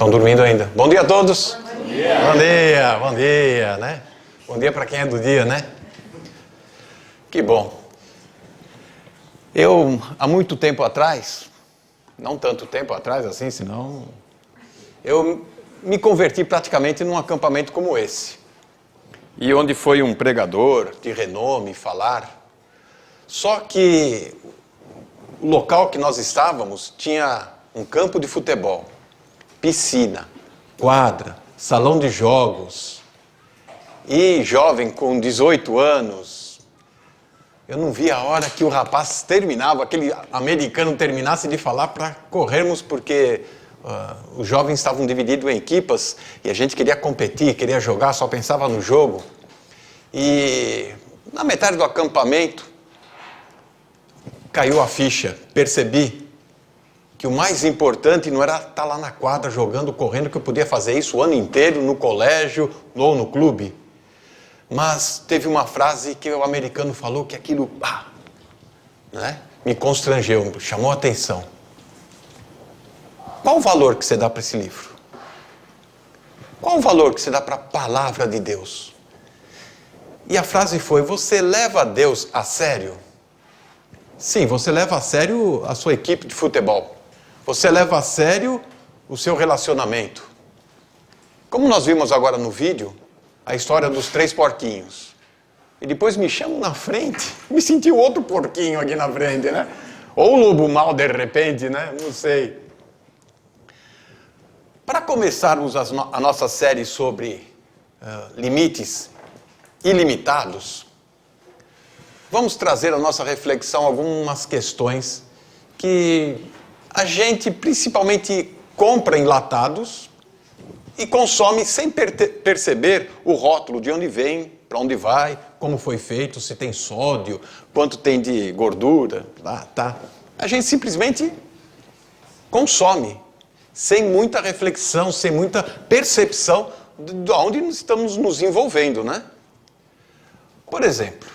Estão dormindo ainda. Bom dia a todos. Bom dia. Bom dia, né? Bom dia para quem é do dia, né? Que bom. Eu, há muito tempo atrás, não tanto tempo atrás assim, senão... Eu me converti praticamente num acampamento como esse. E onde foi um pregador de renome falar. Só que o local que nós estávamos tinha um campo de futebol, piscina, quadra, salão de jogos. E jovem com 18 anos, eu não via a hora que o rapaz terminava, aquele americano terminasse de falar para corrermos, porque os jovens estavam divididos em equipas e a gente queria competir, queria jogar, só pensava no jogo. E na metade do acampamento, caiu a ficha, percebi que o mais importante não era estar lá na quadra jogando, correndo, que eu podia fazer isso o ano inteiro no colégio ou no clube. Mas teve uma frase que o americano falou que aquilo né, me constrangeu, chamou a atenção. Qual o valor que você dá para esse livro? Qual o valor que você dá para a palavra de Deus? E a frase foi: você leva Deus a sério? Sim, você leva a sério a sua equipe de futebol. Você leva a sério o seu relacionamento. Como nós vimos agora no vídeo, a história dos 3 porquinhos. E depois me chamam na frente, me senti outro porquinho aqui na frente, né? Ou o lobo mau de repente, né? Não sei. Para começarmos a nossa série sobre limites ilimitados, vamos trazer à nossa reflexão algumas questões que a gente principalmente compra enlatados e consome sem perceber o rótulo, de onde vem, para onde vai, como foi feito, se tem sódio, quanto tem de gordura, tá. A gente simplesmente consome, sem muita reflexão, sem muita percepção de onde estamos nos envolvendo, né? Por exemplo,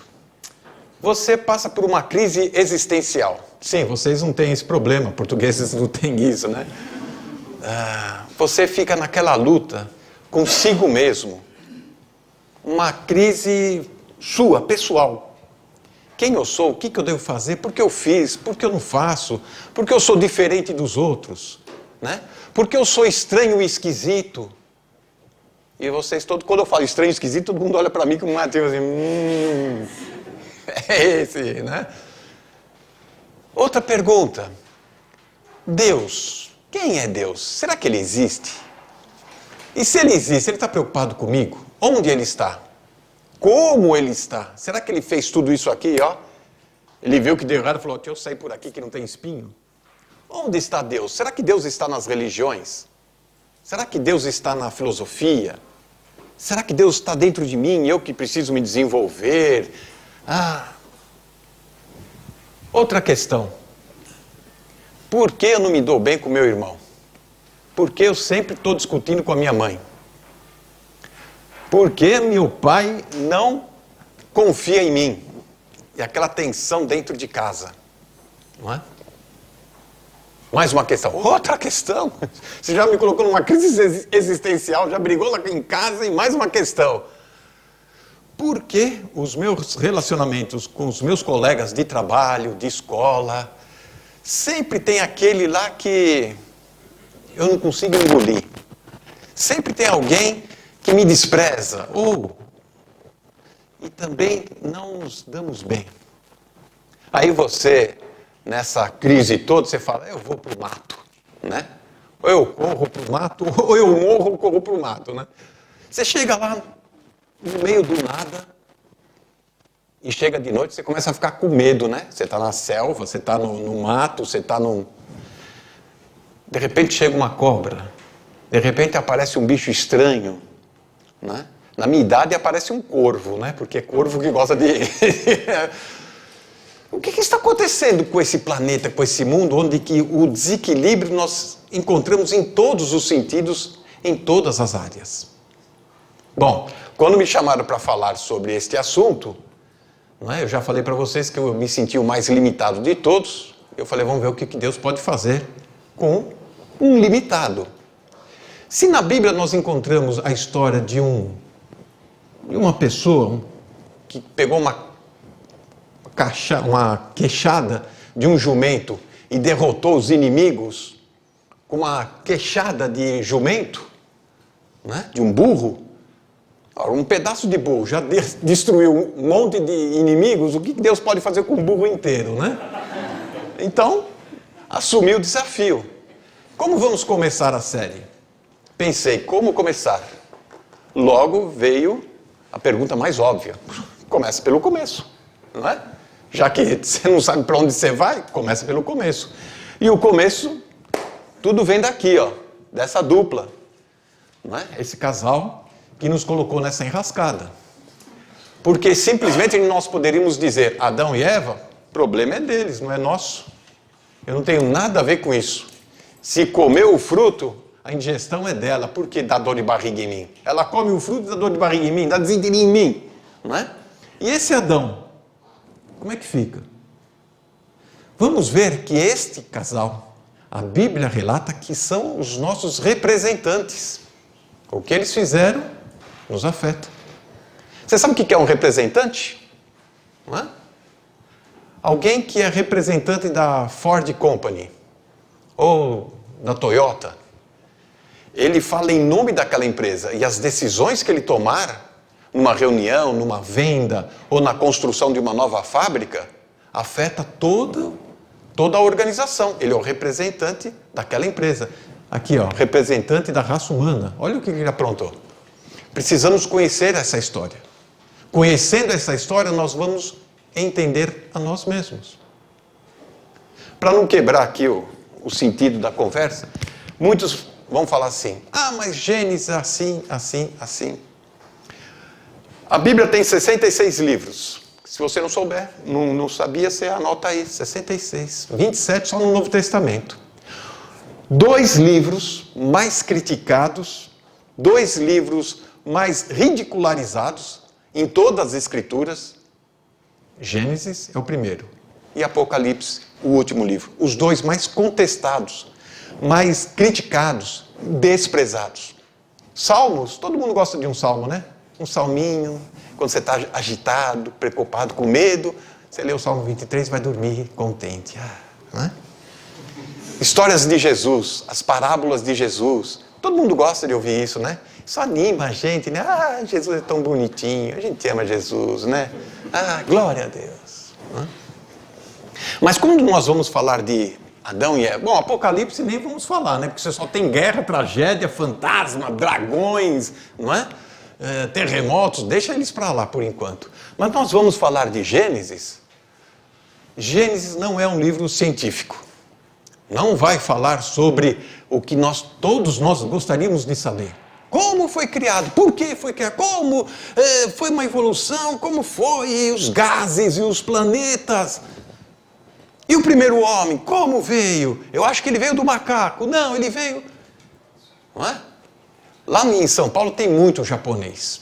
você passa por uma crise existencial. Sim, vocês não têm esse problema, portugueses não têm isso, né? Você fica naquela luta consigo mesmo. Uma crise sua, pessoal. Quem eu sou? O que eu devo fazer? Por que eu fiz? Por que eu não faço? Por que eu sou diferente dos outros? Né? Por que eu sou estranho e esquisito? E vocês todos, quando eu falo estranho e esquisito, todo mundo olha para mim com uma tipo assim... É esse, né? Outra pergunta. Deus. Quem é Deus? Será que Ele existe? E se Ele existe, Ele está preocupado comigo? Onde Ele está? Como Ele está? Será que Ele fez tudo isso aqui, ó? Ele viu que deu errado e falou: deixa eu sair por aqui que não tem espinho. Onde está Deus? Será que Deus está nas religiões? Será que Deus está na filosofia? Será que Deus está dentro de mim, eu que preciso me desenvolver? Outra questão. Por que eu não me dou bem com meu irmão? Por que eu sempre estou discutindo com a minha mãe? Por que meu pai não confia em mim? E aquela tensão dentro de casa. Não é? Mais uma questão. Outra questão. Você já me colocou numa crise existencial, já brigou lá em casa e mais uma questão. Por que os meus relacionamentos com os meus colegas de trabalho, de escola, sempre tem aquele lá que eu não consigo engolir? Sempre tem alguém que me despreza. E também não nos damos bem. Aí você, nessa crise toda, você fala: eu vou pro mato, né? Ou eu corro pro mato, ou eu morro ou corro pro mato, né? Você chega lá no meio do nada e chega de noite, você começa a ficar com medo, né? Você está na selva, você está no mato, você está num... De repente chega uma cobra, de repente aparece um bicho estranho, né? Na minha idade aparece um corvo, né? Porque é corvo que gosta de... O que está acontecendo com esse planeta, com esse mundo, onde que o desequilíbrio nós encontramos em todos os sentidos, em todas as áreas? Bom, quando me chamaram para falar sobre este assunto, não é? Eu já falei para vocês que eu me senti o mais limitado de todos. Eu falei: vamos ver o que Deus pode fazer com um limitado. Se na Bíblia nós encontramos a história de uma pessoa que pegou uma queixada de um jumento e derrotou os inimigos com uma queixada de jumento, né, de um burro, um pedaço de burro já destruiu um monte de inimigos, o que Deus pode fazer com um burro inteiro, né? Então, assumi o desafio. Como vamos começar a série? Pensei, como começar? Logo veio a pergunta mais óbvia. Começa pelo começo, não é? Já que você não sabe para onde você vai, começa pelo começo. E o começo, tudo vem daqui, ó, dessa dupla, não é? Esse casal que nos colocou nessa enrascada. Porque simplesmente nós poderíamos dizer, Adão e Eva, o problema é deles, não é nosso. Eu não tenho nada a ver com isso. Se comeu o fruto, a indigestão é dela, porque dá dor de barriga em mim. Ela come o fruto e dá dor de barriga em mim, dá desinteria em mim, não é? E esse Adão, como é que fica? Vamos ver que este casal, a Bíblia relata que são os nossos representantes. O que eles fizeram nos afeta. Você sabe o que é um representante? Não é? Alguém que é representante da Ford Company ou da Toyota. Ele fala em nome daquela empresa e as decisões que ele tomar numa reunião, numa venda ou na construção de uma nova fábrica afeta toda a organização. Ele é o representante daquela empresa. Aqui, ó, representante da raça humana. Olha o que ele aprontou. Precisamos conhecer essa história. Conhecendo essa história, nós vamos entender a nós mesmos. Para não quebrar aqui o sentido da conversa, muitos vão falar assim, mas Gênesis assim, assim, assim. A Bíblia tem 66 livros. Se você não souber, não sabia, você anota aí, 66. 27 só no Novo Testamento. 2 livros mais criticados, 2 livros mais ridicularizados em todas as Escrituras. Gênesis é o primeiro e Apocalipse, o último livro. Os 2 mais contestados, mais criticados, desprezados. Salmos, todo mundo gosta de um salmo, né? Um salminho, quando você está agitado, preocupado, com medo, você lê o Salmo 23 e vai dormir contente. Não é? Histórias de Jesus, as parábolas de Jesus. Todo mundo gosta de ouvir isso, né? Isso anima a gente, né? Jesus é tão bonitinho, a gente ama Jesus, né? Glória a Deus. Mas quando nós vamos falar de Adão e Eva, bom, Apocalipse nem vamos falar, né? Porque você só tem guerra, tragédia, fantasma, dragões, não é? Terremotos, deixa eles para lá por enquanto. Mas nós vamos falar de Gênesis. Gênesis não é um livro científico. Não vai falar sobre o que todos nós gostaríamos de saber. Como foi criado? Por que foi criado? Como foi uma evolução? Como foi os gases e os planetas? E o primeiro homem? Como veio? Eu acho que ele veio do macaco. Não, ele veio... Não é? Lá em São Paulo tem muito japonês.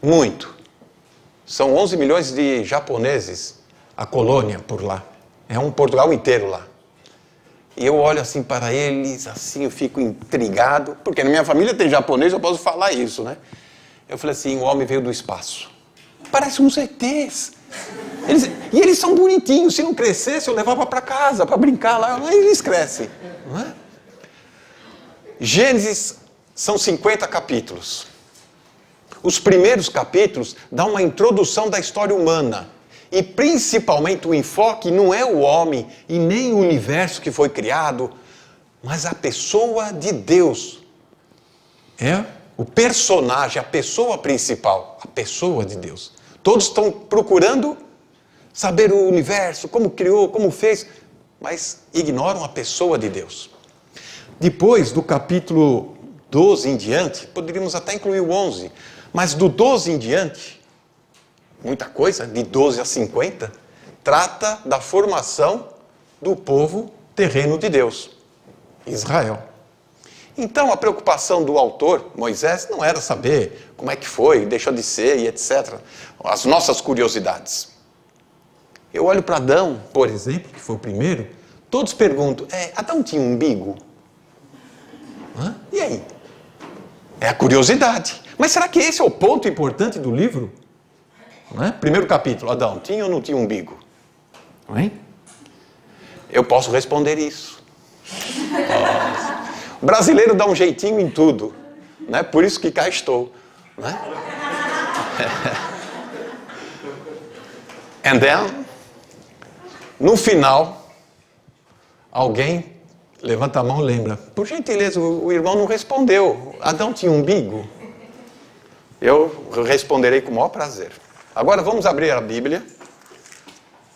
Muito. São 11 milhões de japoneses, a colônia por lá. É um Portugal inteiro lá. E eu olho assim para eles, assim eu fico intrigado, porque na minha família tem japonês, eu posso falar isso, né? Eu falei assim, o homem veio do espaço. Parece uns ETs. E eles são bonitinhos, se não crescesse eu levava para casa, para brincar lá, eles crescem. Não é? Gênesis são 50 capítulos. Os primeiros capítulos dão uma introdução da história humana. E principalmente o enfoque não é o homem e nem o universo que foi criado, mas a pessoa de Deus. É o personagem, a pessoa principal, a pessoa de Deus. Todos estão procurando saber o universo, como criou, como fez, mas ignoram a pessoa de Deus. Depois do capítulo 12 em diante, poderíamos até incluir o 11, mas do 12 em diante, muita coisa, de 12 a 50, trata da formação do povo terreno de Deus, Israel. Então a preocupação do autor, Moisés, não era saber como é que foi, deixou de ser e etc. As nossas curiosidades. Eu olho para Adão, por exemplo, que foi o primeiro, todos perguntam, Adão tinha um umbigo? E aí? É a curiosidade. Mas será que esse é o ponto importante do livro? Não é? Primeiro capítulo, Adão, tinha ou não tinha umbigo? Não é? Eu posso responder isso. O brasileiro dá um jeitinho em tudo. Né? Por isso que cá estou. Né? And then, no final, alguém levanta a mão e lembra. Por gentileza, o irmão não respondeu. Adão tinha umbigo? Eu responderei com o maior prazer. Agora vamos abrir a Bíblia.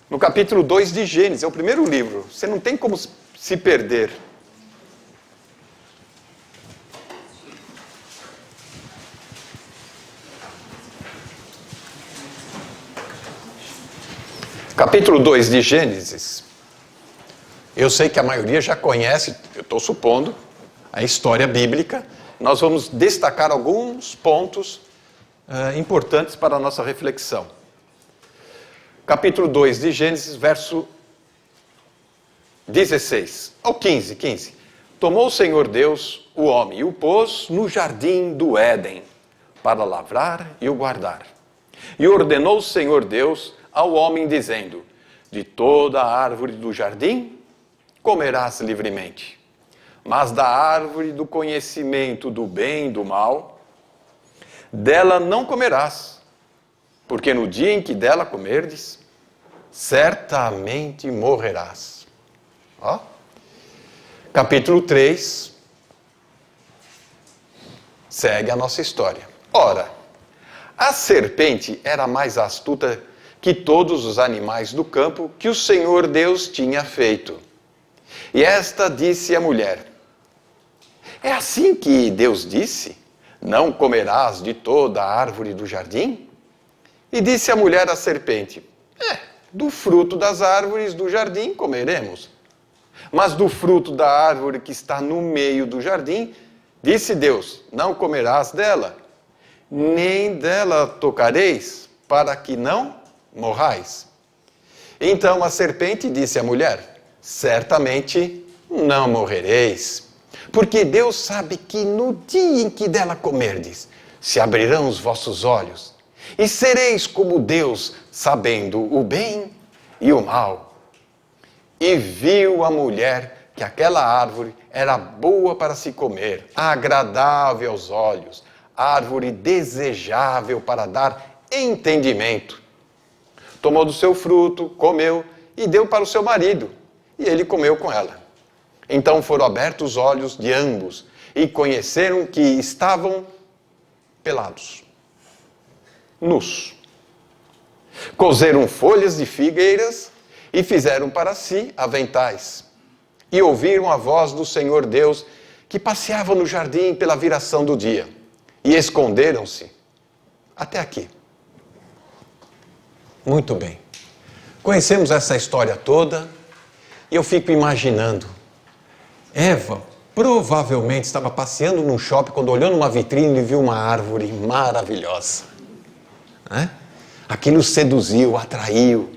No capítulo 2 de Gênesis, é o primeiro livro. Você não tem como se perder. Capítulo 2 de Gênesis. Eu sei que a maioria já conhece, eu estou supondo, a história bíblica. Nós vamos destacar alguns pontos importantes para a nossa reflexão. Capítulo 2 de Gênesis, verso 16 ao 15. Tomou o Senhor Deus o homem e o pôs no jardim do Éden, para lavrar e o guardar. E ordenou o Senhor Deus ao homem, dizendo: de toda a árvore do jardim comerás livremente, mas da árvore do conhecimento do bem e do mal, dela não comerás, porque no dia em que dela comerdes, certamente morrerás. Ó. Capítulo 3, segue a nossa história. Ora, a serpente era mais astuta que todos os animais do campo que o Senhor Deus tinha feito. E esta disse à mulher: é assim que Deus disse? Não comerás de toda a árvore do jardim? E disse a mulher à serpente: do fruto das árvores do jardim comeremos. Mas do fruto da árvore que está no meio do jardim, disse Deus: não comerás dela, nem dela tocareis, para que não morrais. Então a serpente disse à mulher: certamente não morrereis, porque Deus sabe que no dia em que dela comerdes, se abrirão os vossos olhos, e sereis como Deus, sabendo o bem e o mal. E viu a mulher que aquela árvore era boa para se comer, agradável aos olhos, árvore desejável para dar entendimento. Tomou do seu fruto, comeu e deu para o seu marido, e ele comeu com ela. Então foram abertos os olhos de ambos e conheceram que estavam pelados, nus. Coseram folhas de figueiras e fizeram para si aventais. E ouviram a voz do Senhor Deus que passeava no jardim pela viração do dia. E esconderam-se. Até aqui. Muito bem. Conhecemos essa história toda e eu fico imaginando. Eva provavelmente estava passeando num shopping quando olhou numa vitrine e viu uma árvore maravilhosa. Né? Aquilo seduziu, atraiu.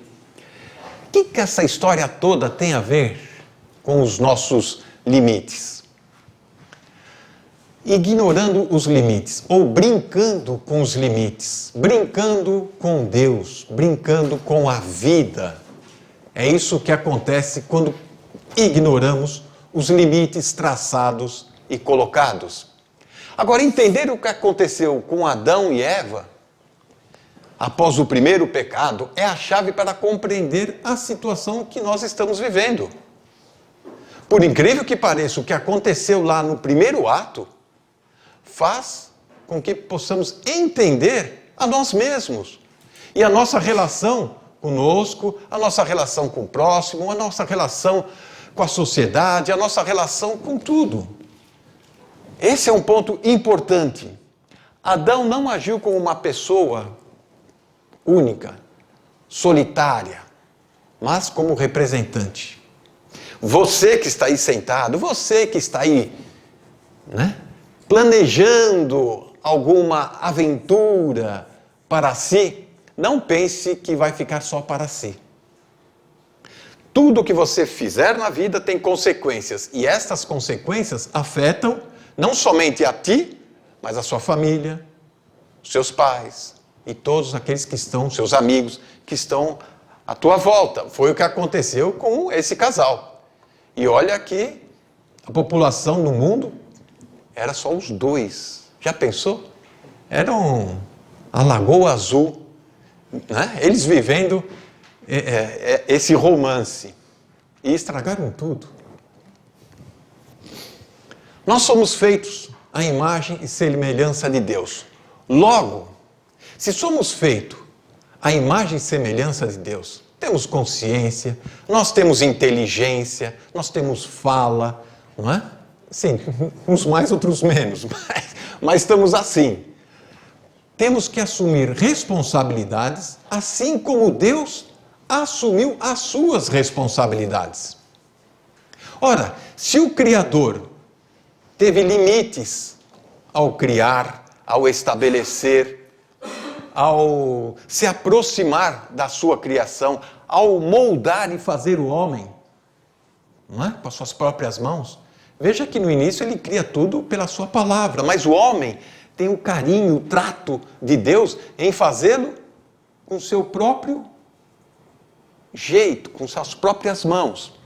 O que essa história toda tem a ver com os nossos limites? Ignorando os limites, ou brincando com os limites, brincando com Deus, brincando com a vida. É isso que acontece quando ignoramos os limites traçados e colocados. Agora, entender o que aconteceu com Adão e Eva, após o primeiro pecado, é a chave para compreender a situação que nós estamos vivendo. Por incrível que pareça, o que aconteceu lá no primeiro ato faz com que possamos entender a nós mesmos e a nossa relação conosco, a nossa relação com o próximo, a nossa relação com a sociedade, a nossa relação com tudo. Esse é um ponto importante. Adão não agiu como uma pessoa única, solitária, mas como representante. Você que está aí sentado, você que está aí, né, planejando alguma aventura para si, não pense que vai ficar só para si. Tudo que você fizer na vida tem consequências, e estas consequências afetam não somente a ti, mas a sua família, os seus pais e todos aqueles que estão, seus amigos, que estão à tua volta. Foi o que aconteceu com esse casal. E olha que a população no mundo era só os dois. Já pensou? Era a Lagoa Azul, né? Eles vivendo esse romance. E estragaram tudo. Nós somos feitos à imagem e semelhança de Deus. Logo, se somos feitos à imagem e semelhança de Deus, temos consciência, nós temos inteligência, nós temos fala, não é? Sim, uns mais, outros menos, mas estamos assim. Temos que assumir responsabilidades, assim como Deus assumiu as suas responsabilidades. Ora, se o Criador teve limites ao criar, ao estabelecer, ao se aproximar da sua criação, ao moldar e fazer o homem, não é? Com as suas próprias mãos. Veja que no início ele cria tudo pela sua palavra, mas o homem tem o carinho, o trato de Deus em fazê-lo com o seu próprio jeito, com suas próprias mãos.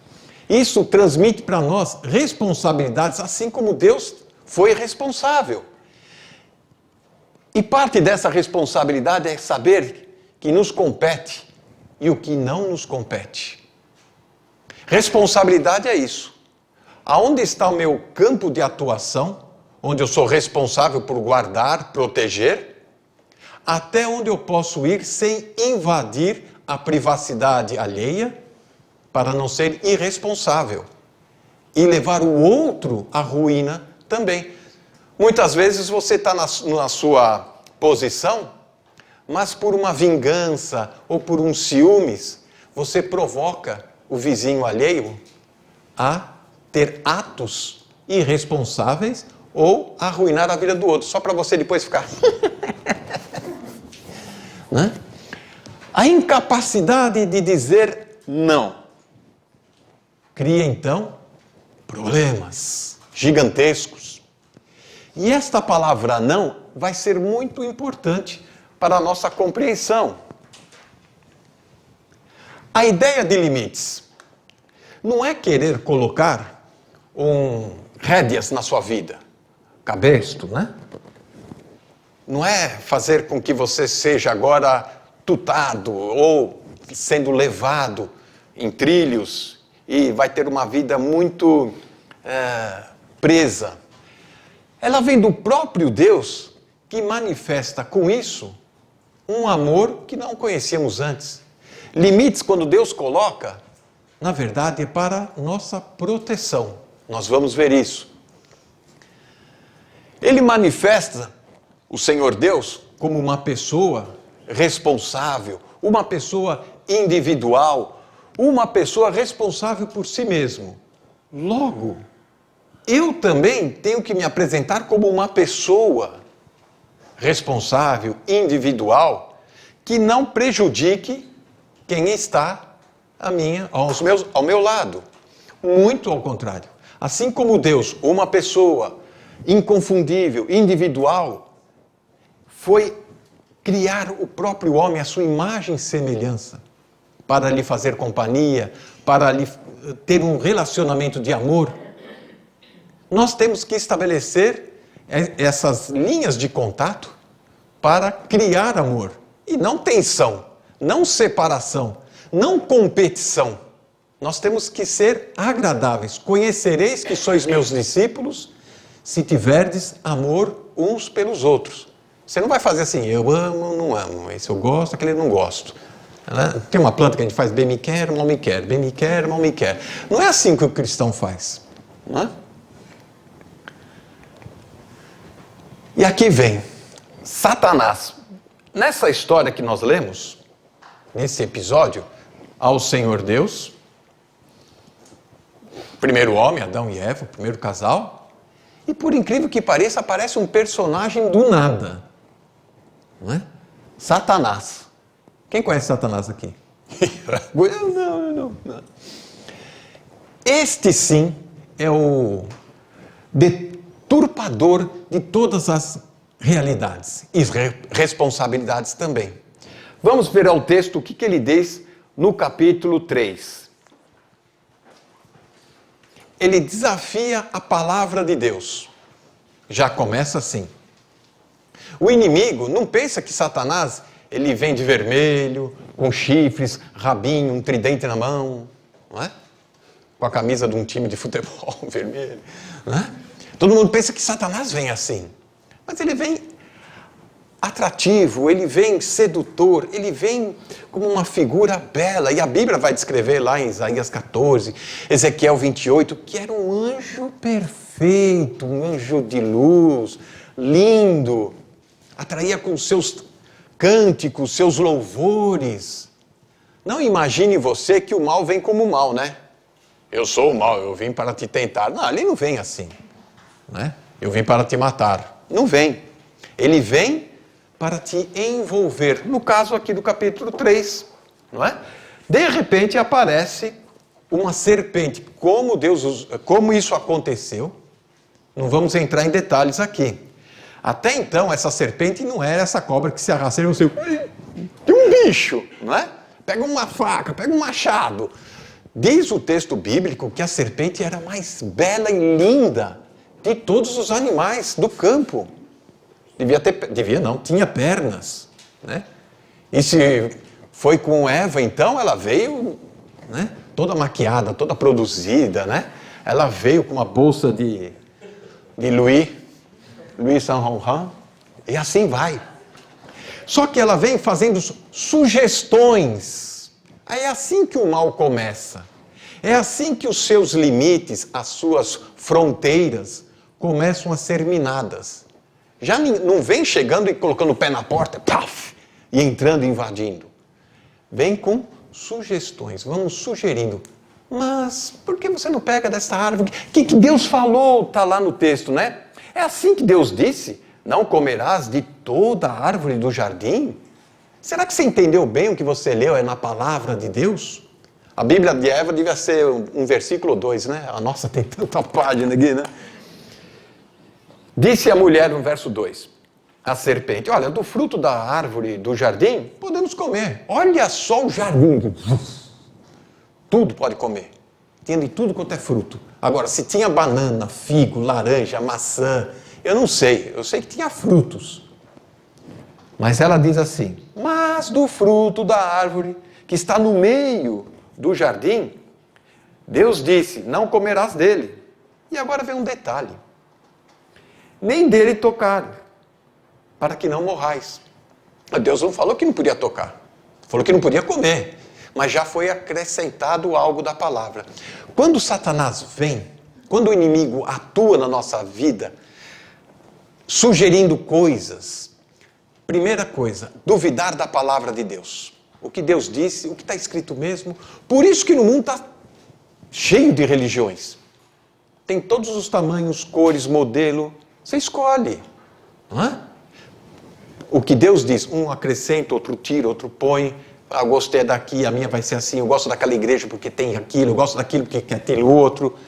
Isso transmite para nós responsabilidades, assim como Deus foi responsável. E parte dessa responsabilidade é saber que nos compete e o que não nos compete. Responsabilidade é isso. Aonde está o meu campo de atuação, onde eu sou responsável por guardar, proteger, até onde eu posso ir sem invadir a privacidade alheia, para não ser irresponsável e levar o outro à ruína também. Muitas vezes você está na sua posição, mas por uma vingança ou por um ciúmes, você provoca o vizinho alheio a ter atos irresponsáveis ou a arruinar a vida do outro, só para você depois ficar... Né? A incapacidade de dizer não cria, então, problemas gigantescos. E esta palavra não vai ser muito importante para a nossa compreensão. A ideia de limites não é querer colocar rédeas na sua vida, cabresto, né? Não é fazer com que você seja agora tutado ou sendo levado em trilhos e vai ter uma vida muito presa. Ela vem do próprio Deus que manifesta com isso um amor que não conhecíamos antes. Limites, quando Deus coloca, na verdade é para nossa proteção. Nós vamos ver isso. Ele manifesta o Senhor Deus como uma pessoa responsável, uma pessoa individual, uma pessoa responsável por si mesmo. Logo, eu também tenho que me apresentar como uma pessoa responsável, individual, que não prejudique quem está ao meu lado. Muito ao contrário. Assim como Deus, uma pessoa inconfundível, individual, foi criar o próprio homem, a sua imagem e semelhança, para lhe fazer companhia, para lhe ter um relacionamento de amor. Nós temos que estabelecer essas linhas de contato para criar amor. E não tensão, não separação, não competição. Nós temos que ser agradáveis. Conhecereis que sois meus discípulos, se tiverdes amor uns pelos outros. Você não vai fazer assim, eu amo, não amo, esse eu gosto, aquele eu não gosto. Tem uma planta que a gente faz, bem me quer, mal me quer, bem me quer, mal me quer. Não é assim que o cristão faz. Não é? E aqui vem Satanás. Nessa história que nós lemos, nesse episódio, ao Senhor Deus, primeiro homem, Adão e Eva, o primeiro casal, e por incrível que pareça, aparece um personagem do nada. Não é? Satanás. Quem conhece Satanás aqui? Não. Este sim é o deturpador de todas as realidades e responsabilidades também. Vamos ver ao texto o que ele diz no capítulo 3. Ele desafia a palavra de Deus. Já começa assim. O inimigo não pensa que Satanás, ele vem de vermelho, com chifres, rabinho, um tridente na mão, não é? Com a camisa de um time de futebol vermelho, não é? Todo mundo pensa que Satanás vem assim, mas ele vem atrativo, ele vem sedutor, ele vem como uma figura bela, e a Bíblia vai descrever lá em Isaías 14, Ezequiel 28, que era um anjo perfeito, um anjo de luz, lindo, atraía com seus cânticos, seus louvores. Não imagine você que o mal vem como mal, né? Eu sou o mal, eu vim para te tentar. Não, ele não vem assim, né? Eu vim para te matar. Não vem. Ele vem para te envolver. No caso aqui do capítulo 3, não é? De repente aparece uma serpente. Como isso aconteceu? Não vamos entrar em detalhes aqui. Até então, essa serpente não era essa cobra que se arrasta e você... Tem um bicho, não é? Pega uma faca, pega um machado. Diz o texto bíblico que a serpente era a mais bela e linda de todos os animais do campo. Tinha pernas, né? E se foi com Eva, então, ela veio, né, toda maquiada, toda produzida, né? Ela veio com uma bolsa de Louis Saint Laurent, e assim vai. Só que ela vem fazendo sugestões. É assim que o mal começa. É assim que os seus limites, as suas fronteiras, começam a ser minadas. Já não vem chegando e colocando o pé na porta, paf, e entrando e invadindo. Vem com sugestões, vamos sugerindo. Mas por que você não pega dessa árvore? O que Deus falou, está lá no texto, né? É assim que Deus disse, não comerás de toda a árvore do jardim? Será que você entendeu bem o que você leu é na palavra de Deus? A Bíblia de Eva devia ser um versículo 2, né? A nossa tem tanta página aqui, né? Disse a mulher no verso 2, a serpente, olha, do fruto da árvore do jardim, podemos comer. Olha só o jardim. Tudo pode comer. Tinha de tudo quanto é fruto. Agora, se tinha banana, figo, laranja, maçã, eu não sei. Eu sei que tinha frutos. Mas ela diz assim, mas do fruto da árvore que está no meio do jardim, Deus disse, não comerás dele. E agora vem um detalhe. Nem dele tocar, para que não morrais. Deus não falou que não podia tocar. Falou que não podia comer. Mas já foi acrescentado algo da palavra. Quando Satanás vem, quando o inimigo atua na nossa vida, sugerindo coisas, primeira coisa, duvidar da palavra de Deus. O que Deus disse, o que está escrito mesmo. Por isso que no mundo está cheio de religiões. Tem todos os tamanhos, cores, modelo. Você escolhe. Não é? O que Deus diz, um acrescenta, outro tira, outro põe. Eu gostei daqui, a minha vai ser assim. Eu gosto daquela igreja porque tem aquilo. Eu gosto daquilo porque quer ter outro.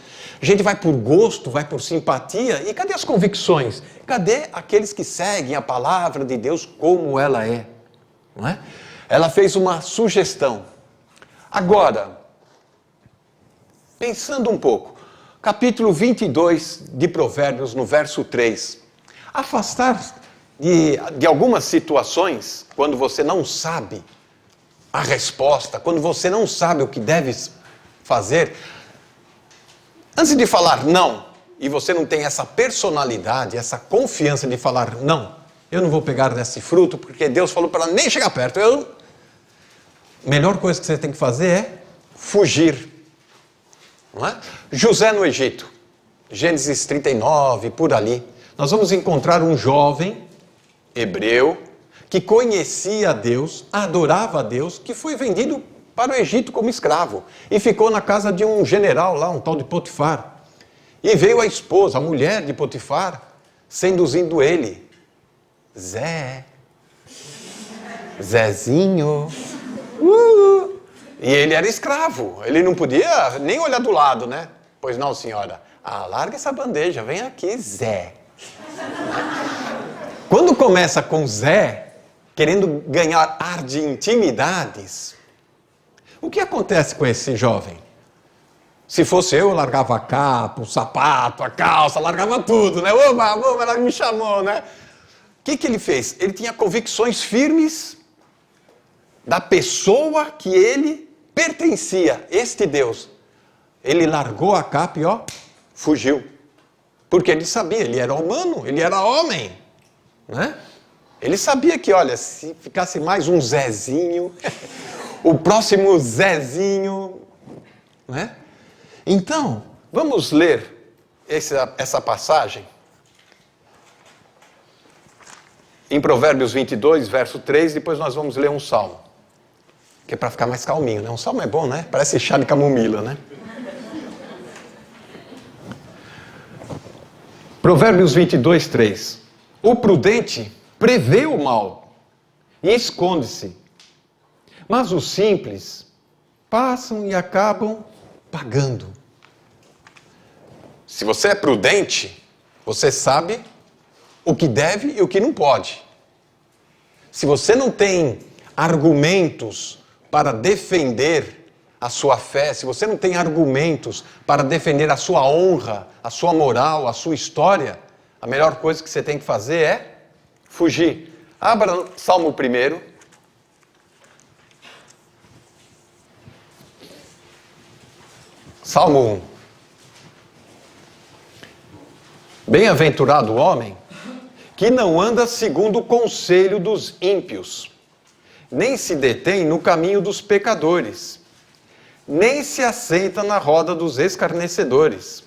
A gente vai por gosto, vai por simpatia. E cadê as convicções? Cadê aqueles que seguem a palavra de Deus como ela é? Não é? Ela fez uma sugestão. Agora, pensando um pouco, capítulo 22 de Provérbios, no verso 3. Afastar de algumas situações, quando você não sabe a resposta, quando você não sabe o que deve fazer, antes de falar não, e você não tem essa personalidade, essa confiança de falar não, eu não vou pegar desse fruto, porque Deus falou para nem chegar perto. A melhor coisa que você tem que fazer é fugir. Não é? José no Egito, Gênesis 39, por ali, nós vamos encontrar um jovem hebreu que conhecia a Deus, adorava a Deus, que foi vendido para o Egito como escravo e ficou na casa de um general lá, um tal de Potifar. E veio a esposa, a mulher de Potifar, seduzindo ele. Zezinho. E ele era escravo, ele não podia nem olhar do lado, né? Pois não, senhora. Larga essa bandeja, vem aqui, Zé. Quando começa com Zé, querendo ganhar ar de intimidades, o que acontece com esse jovem? Se fosse eu largava a capa, o sapato, a calça, largava tudo, né? Oba, ela me chamou, né? O que ele fez? Ele tinha convicções firmes da pessoa que ele pertencia, este Deus. Ele largou a capa e fugiu. Porque ele sabia, ele era humano, ele era homem, né? Ele sabia que, olha, se ficasse mais um Zezinho, o próximo Zezinho, né? Então, vamos ler essa passagem em Provérbios 22, verso 3, depois nós vamos ler um salmo, que é para ficar mais calminho, né? Um salmo é bom, né? Parece chá de camomila, né? Provérbios 22, 3. O prudente prevê o mal e esconde-se, mas os simples passam e acabam pagando. Se você é prudente, você sabe o que deve e o que não pode. Se você não tem argumentos para defender a sua fé, se você não tem argumentos para defender a sua honra, a sua moral, a sua história, a melhor coisa que você tem que fazer é fugir. Abra Salmo 1. Salmo 1. Bem-aventurado o homem que não anda segundo o conselho dos ímpios, nem se detém no caminho dos pecadores, nem se assenta na roda dos escarnecedores.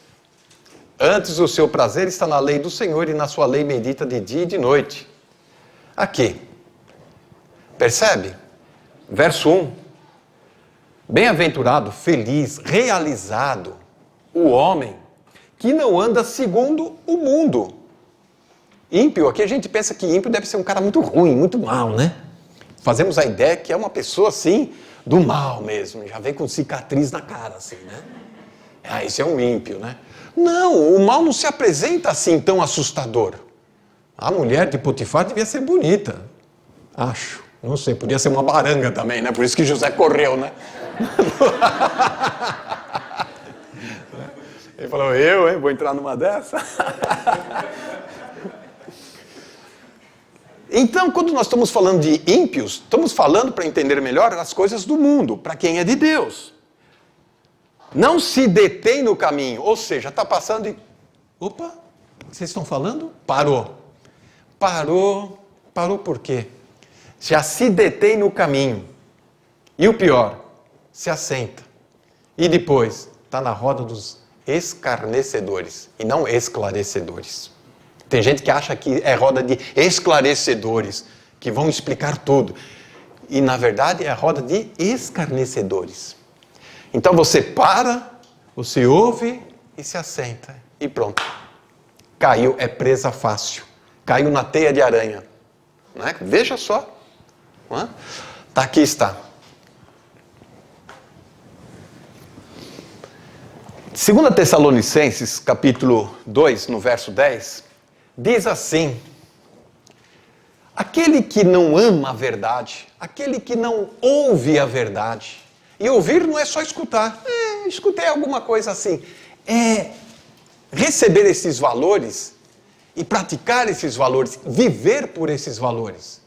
Antes o seu prazer está na lei do Senhor e na sua lei medita de dia e de noite. Aqui, percebe? Verso 1. Bem-aventurado, feliz, realizado o homem que não anda segundo o mundo. Ímpio, aqui a gente pensa que ímpio deve ser um cara muito ruim, muito mal, né? Fazemos a ideia que é uma pessoa assim, do mal mesmo, já vem com cicatriz na cara, assim, né? Isso é um ímpio, né? Não, o mal não se apresenta assim tão assustador. A mulher de Potifar devia ser bonita, acho. Não sei, podia ser uma baranga também, né? Por isso que José correu, né? Ele falou, eu vou entrar numa dessa? Então, quando nós estamos falando de ímpios, estamos falando, para entender melhor, as coisas do mundo, para quem é de Deus. Não se detém no caminho, ou seja, está passando e... Opa, o que vocês estão falando? Parou. Parou por quê? Já se detém no caminho. E o pior, se assenta. E depois, está na roda dos escarnecedores, e não esclarecedores. Tem gente que acha que é roda de esclarecedores, que vão explicar tudo. E, na verdade, é a roda de escarnecedores. Então, você para, você ouve e se assenta. E pronto. Caiu, é presa fácil. Caiu na teia de aranha. Não é? Veja só. Não é? Aqui está. 2 Tessalonicenses, capítulo 2, no verso 10, diz assim: aquele que não ama a verdade, aquele que não ouve a verdade, e ouvir não é só escutar, escutei alguma coisa assim, é receber esses valores e praticar esses valores, viver por esses valores.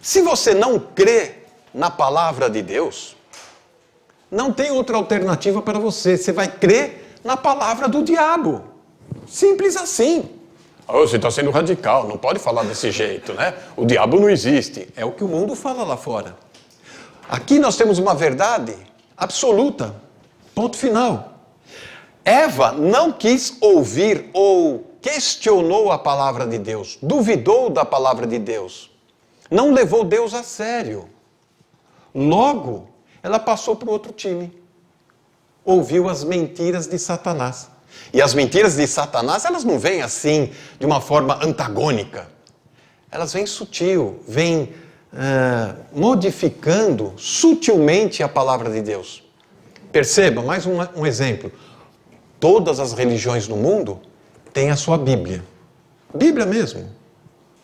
Se você não crê na palavra de Deus, não tem outra alternativa para você. Você vai crer na palavra do diabo. Simples assim. Você está sendo radical, não pode falar desse jeito, né? O diabo não existe. É o que o mundo fala lá fora. Aqui nós temos uma verdade absoluta. Ponto final. Eva não quis ouvir ou questionou a palavra de Deus, duvidou da palavra de Deus, não levou Deus a sério. Logo, ela passou para o outro time. Ouviu as mentiras de Satanás. E as mentiras de Satanás, elas não vêm assim, de uma forma antagônica. Elas vêm sutil, vêm modificando sutilmente a palavra de Deus. Perceba, mais um exemplo. Todas as religiões do mundo têm a sua Bíblia. Bíblia mesmo.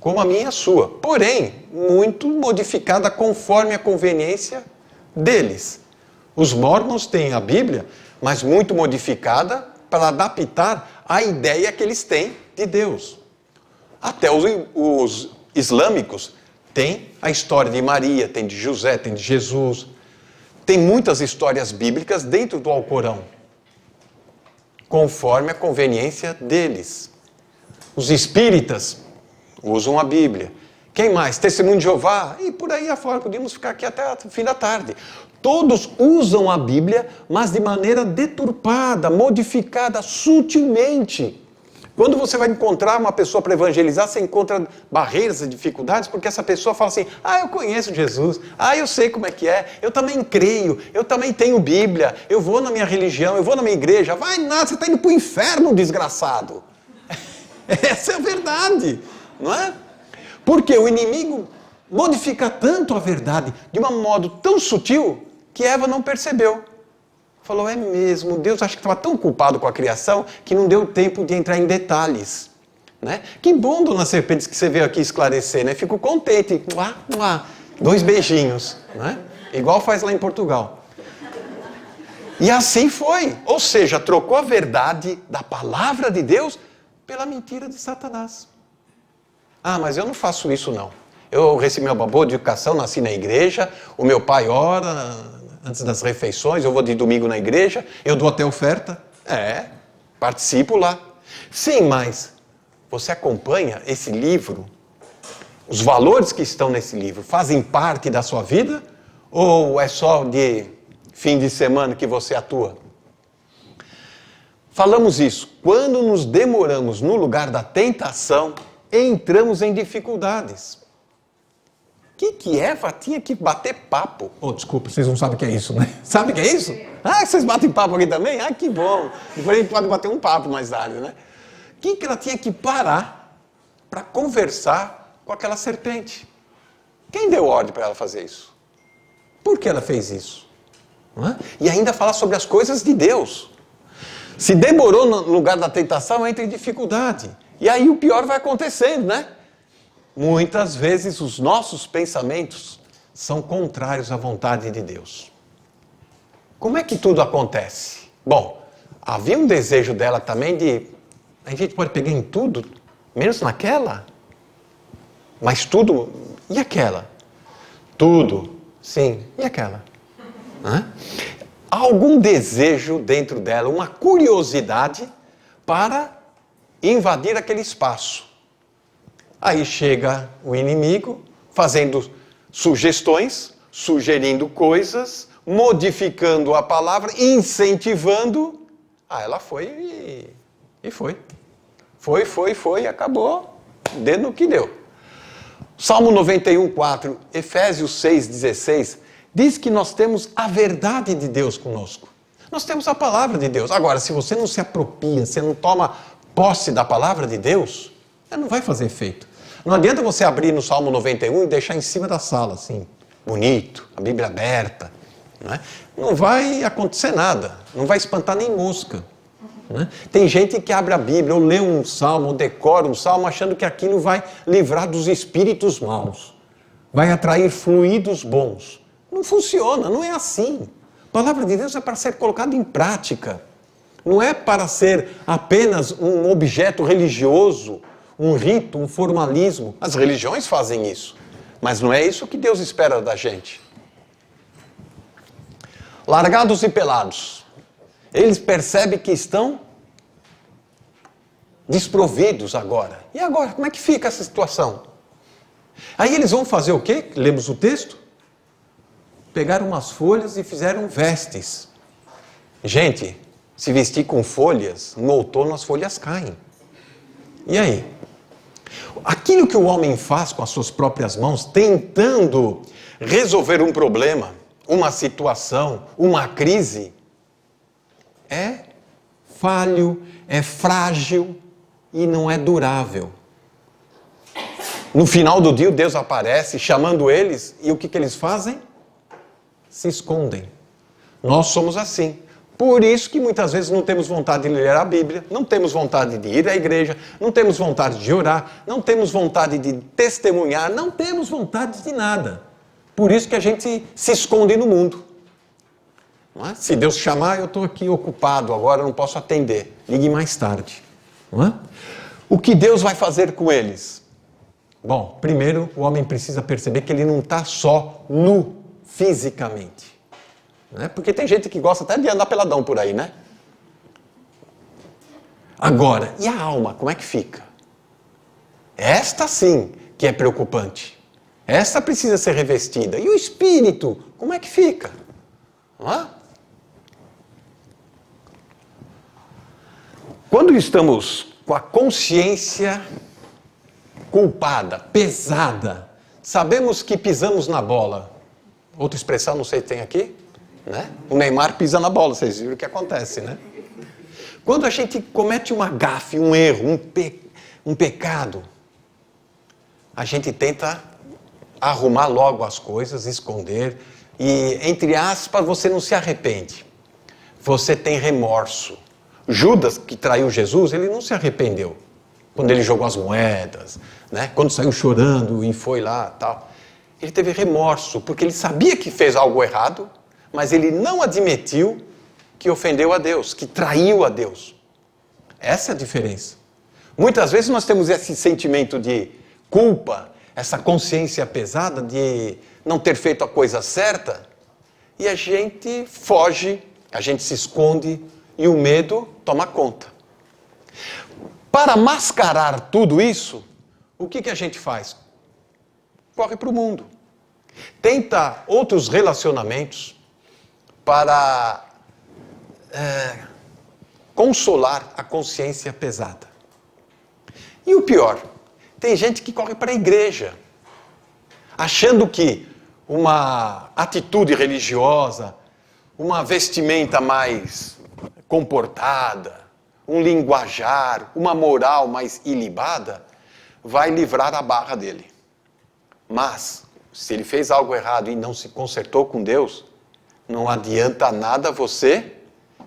como a minha e a sua. Porém, muito modificada conforme a conveniência deles. Os Mormons têm a Bíblia, mas muito modificada para adaptar a ideia que eles têm de Deus. Até os islâmicos têm a história de Maria, tem de José, tem de Jesus. Tem muitas histórias bíblicas dentro do Alcorão, conforme a conveniência deles. Os espíritas usam a Bíblia. Quem mais? Testemunho de Jeová, e por aí afora, podíamos ficar aqui até o fim da tarde. Todos usam a Bíblia, mas de maneira deturpada, modificada, sutilmente. Quando você vai encontrar uma pessoa para evangelizar, você encontra barreiras e dificuldades, porque essa pessoa fala assim, eu conheço Jesus, eu sei como é que é, eu também creio, eu também tenho Bíblia, eu vou na minha religião, eu vou na minha igreja. Vai nada, você está indo para o inferno, desgraçado. Essa é a verdade, não é? Porque o inimigo modifica tanto a verdade, de um modo tão sutil, que Eva não percebeu. Falou, é mesmo, Deus acho que estava tão culpado com a criação, que não deu tempo de entrar em detalhes. Né? Que bom, dona Serpentes, que você veio aqui esclarecer, né? Fico contente. 2 beijinhos, né? Igual faz lá em Portugal. E assim foi. Ou seja, trocou a verdade da palavra de Deus pela mentira de Satanás. Mas eu não faço isso não. Eu recebi uma boa educação, nasci na igreja, o meu pai ora antes das refeições, eu vou de domingo na igreja, eu dou até oferta. Participo lá. Sim, mas você acompanha esse livro? Os valores que estão nesse livro fazem parte da sua vida? Ou é só de fim de semana que você atua? Falamos isso. Quando nos demoramos no lugar da tentação, entramos em dificuldades. Que Eva tinha que bater papo? Desculpa, vocês não sabem o que é isso, né? Sabe o que é isso? Vocês batem papo aqui também? Que bom. Depois a gente pode bater um papo mais tarde, né? Que ela tinha que parar para conversar com aquela serpente? Quem deu ordem para ela fazer isso? Por que ela fez isso? E ainda falar sobre as coisas de Deus. Se demorou no lugar da tentação, entra em dificuldade. E aí o pior vai acontecendo, né? Muitas vezes os nossos pensamentos são contrários à vontade de Deus. Como é que tudo acontece? Bom, havia um desejo dela também de... A gente pode pegar em tudo, menos naquela? Mas tudo... E aquela? Tudo, sim. E aquela? Há algum desejo dentro dela, uma curiosidade para invadir aquele espaço. Aí chega o inimigo, fazendo sugestões, sugerindo coisas, modificando a palavra, incentivando. Ela foi e foi. Foi e acabou. Dentro no que deu. Salmo 91:4, Efésios 6:16, diz que nós temos a verdade de Deus conosco. Nós temos a palavra de Deus. Agora, se você não se apropria, você não toma posse da palavra de Deus, não vai fazer efeito. Não adianta você abrir no Salmo 91 e deixar em cima da sala, assim, bonito, a Bíblia aberta. Não vai acontecer nada, não vai espantar nem mosca. Tem gente que abre a Bíblia, ou lê um salmo, ou decora um salmo, achando que aquilo vai livrar dos espíritos maus, vai atrair fluidos bons. Não funciona, não é assim. A palavra de Deus é para ser colocada em prática. Não é para ser apenas um objeto religioso, um rito, um formalismo. As religiões fazem isso, mas não é isso que Deus espera da gente. Largados e pelados, eles percebem que estão desprovidos agora. E agora, como é que fica essa situação? Aí eles vão fazer o quê? Lemos o texto? Pegaram umas folhas e fizeram vestes. Gente, se vestir com folhas, no outono as folhas caem. E aí? Aquilo que o homem faz com as suas próprias mãos, tentando resolver um problema, uma situação, uma crise, é falho, é frágil e não é durável. No final do dia, Deus aparece chamando eles, e o que eles fazem? Se escondem. Nós somos assim. Por isso que muitas vezes não temos vontade de ler a Bíblia, não temos vontade de ir à igreja, não temos vontade de orar, não temos vontade de testemunhar, não temos vontade de nada. Por isso que a gente se esconde no mundo. Não é? Se Deus chamar, eu estou aqui ocupado, agora não posso atender. Ligue mais tarde. Não é? O que Deus vai fazer com eles? Bom, primeiro o homem precisa perceber que ele não está só nu fisicamente. Né? Porque tem gente que gosta até de andar peladão por aí, né? Agora, e a alma, como é que fica? Esta sim que é preocupante. Esta precisa ser revestida. E o espírito, como é que fica? Não é? Quando estamos com a consciência culpada, pesada, sabemos que pisamos na bola. Outra expressão, não sei se tem aqui. Né? O Neymar pisa na bola, vocês viram o que acontece, né? Quando a gente comete uma gafe, um erro, um pecado, a gente tenta arrumar logo as coisas, esconder, e, entre aspas, você não se arrepende. Você tem remorso. Judas, que traiu Jesus, ele não se arrependeu. Quando ele jogou as moedas, né? Quando saiu chorando e foi lá, tal. Ele teve remorso, porque ele sabia que fez algo errado, mas ele não admitiu que ofendeu a Deus, que traiu a Deus. Essa é a diferença. Muitas vezes nós temos esse sentimento de culpa, essa consciência pesada de não ter feito a coisa certa, e a gente foge, a gente se esconde, e o medo toma conta. Para mascarar tudo isso, o que a gente faz? Corre para o mundo. Tenta outros relacionamentos, para consolar a consciência pesada. E o pior, tem gente que corre para a igreja, achando que uma atitude religiosa, uma vestimenta mais comportada, um linguajar, uma moral mais ilibada, vai livrar a barra dele. Mas, se ele fez algo errado e não se consertou com Deus, não adianta nada você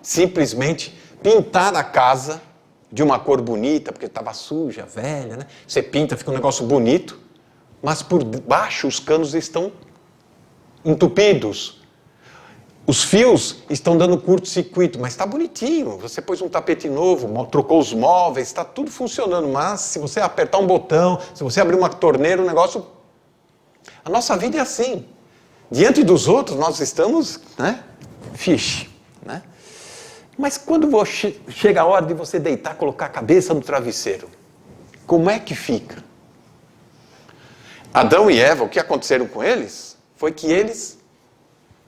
simplesmente pintar a casa de uma cor bonita, porque estava suja, velha, né? Você pinta, fica um negócio bonito, mas por baixo os canos estão entupidos. Os fios estão dando curto-circuito, mas está bonitinho. Você pôs um tapete novo, trocou os móveis, está tudo funcionando. Mas se você apertar um botão, se você abrir uma torneira, o negócio... A nossa vida é assim. Diante dos outros, nós estamos, né, fixe, né? Mas quando chega a hora de você deitar, colocar a cabeça no travesseiro, como é que fica? Adão e Eva, o que aconteceram com eles? Foi que eles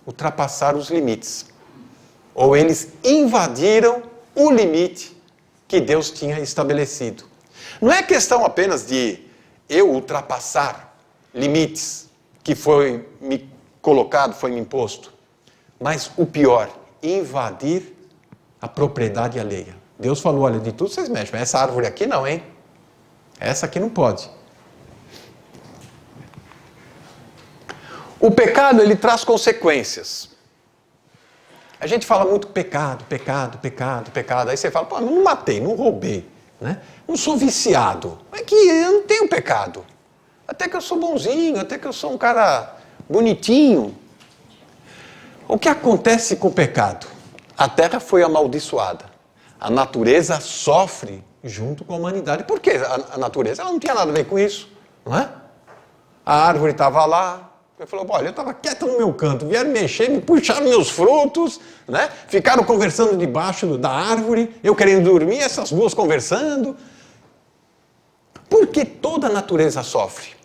ultrapassaram os limites. Ou eles invadiram o limite que Deus tinha estabelecido. Não é questão apenas de eu ultrapassar limites que foi me colocado, foi me imposto. Mas o pior, invadir a propriedade alheia. Deus falou, olha, de tudo vocês mexem, mas essa árvore aqui não, hein? Essa aqui não pode. O pecado, ele traz consequências. A gente fala muito pecado, pecado, pecado, pecado. Aí você fala, pô, não matei, não roubei, né? Não sou viciado. É que eu não tenho pecado. Até que eu sou bonzinho, até que eu sou um cara bonitinho. O que acontece com o pecado? A terra foi amaldiçoada. A natureza sofre junto com a humanidade. Por quê? A natureza ela não tinha nada a ver com isso, não é? A árvore estava lá. Ele falou, olha, eu estava quieto no meu canto. Vieram mexer, me puxaram meus frutos, né? Ficaram conversando debaixo da árvore. Eu querendo dormir, essas duas conversando. Por que toda a natureza sofre?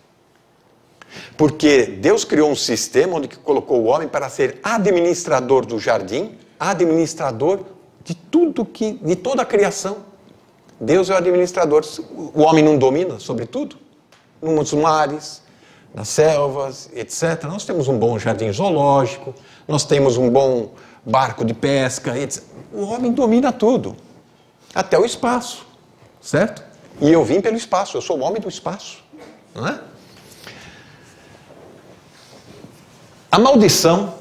Porque Deus criou um sistema onde colocou o homem para ser administrador do jardim, administrador de tudo de toda a criação. Deus é o administrador. O homem não domina sobre tudo? Nos mares, nas selvas, etc. Nós temos um bom jardim zoológico, nós temos um bom barco de pesca, etc. O homem domina tudo, até o espaço, certo? E eu vim pelo espaço, eu sou o homem do espaço, não é? A maldição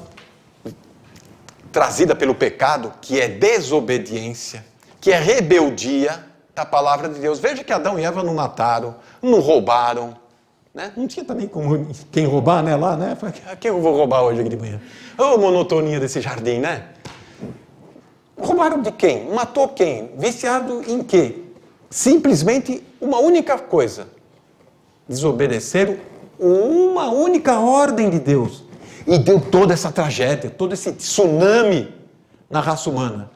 trazida pelo pecado, que é desobediência, que é rebeldia da palavra de Deus. Veja que Adão e Eva não mataram, não roubaram, né? Não tinha também como quem roubar, né? Lá, né? Quem eu vou roubar hoje aqui de manhã? Ô, monotonia desse jardim, né? Roubaram de quem? Matou quem? Viciado em quê? Simplesmente uma única coisa. Desobedeceram uma única ordem de Deus. E deu toda essa tragédia, todo esse tsunami na raça humana.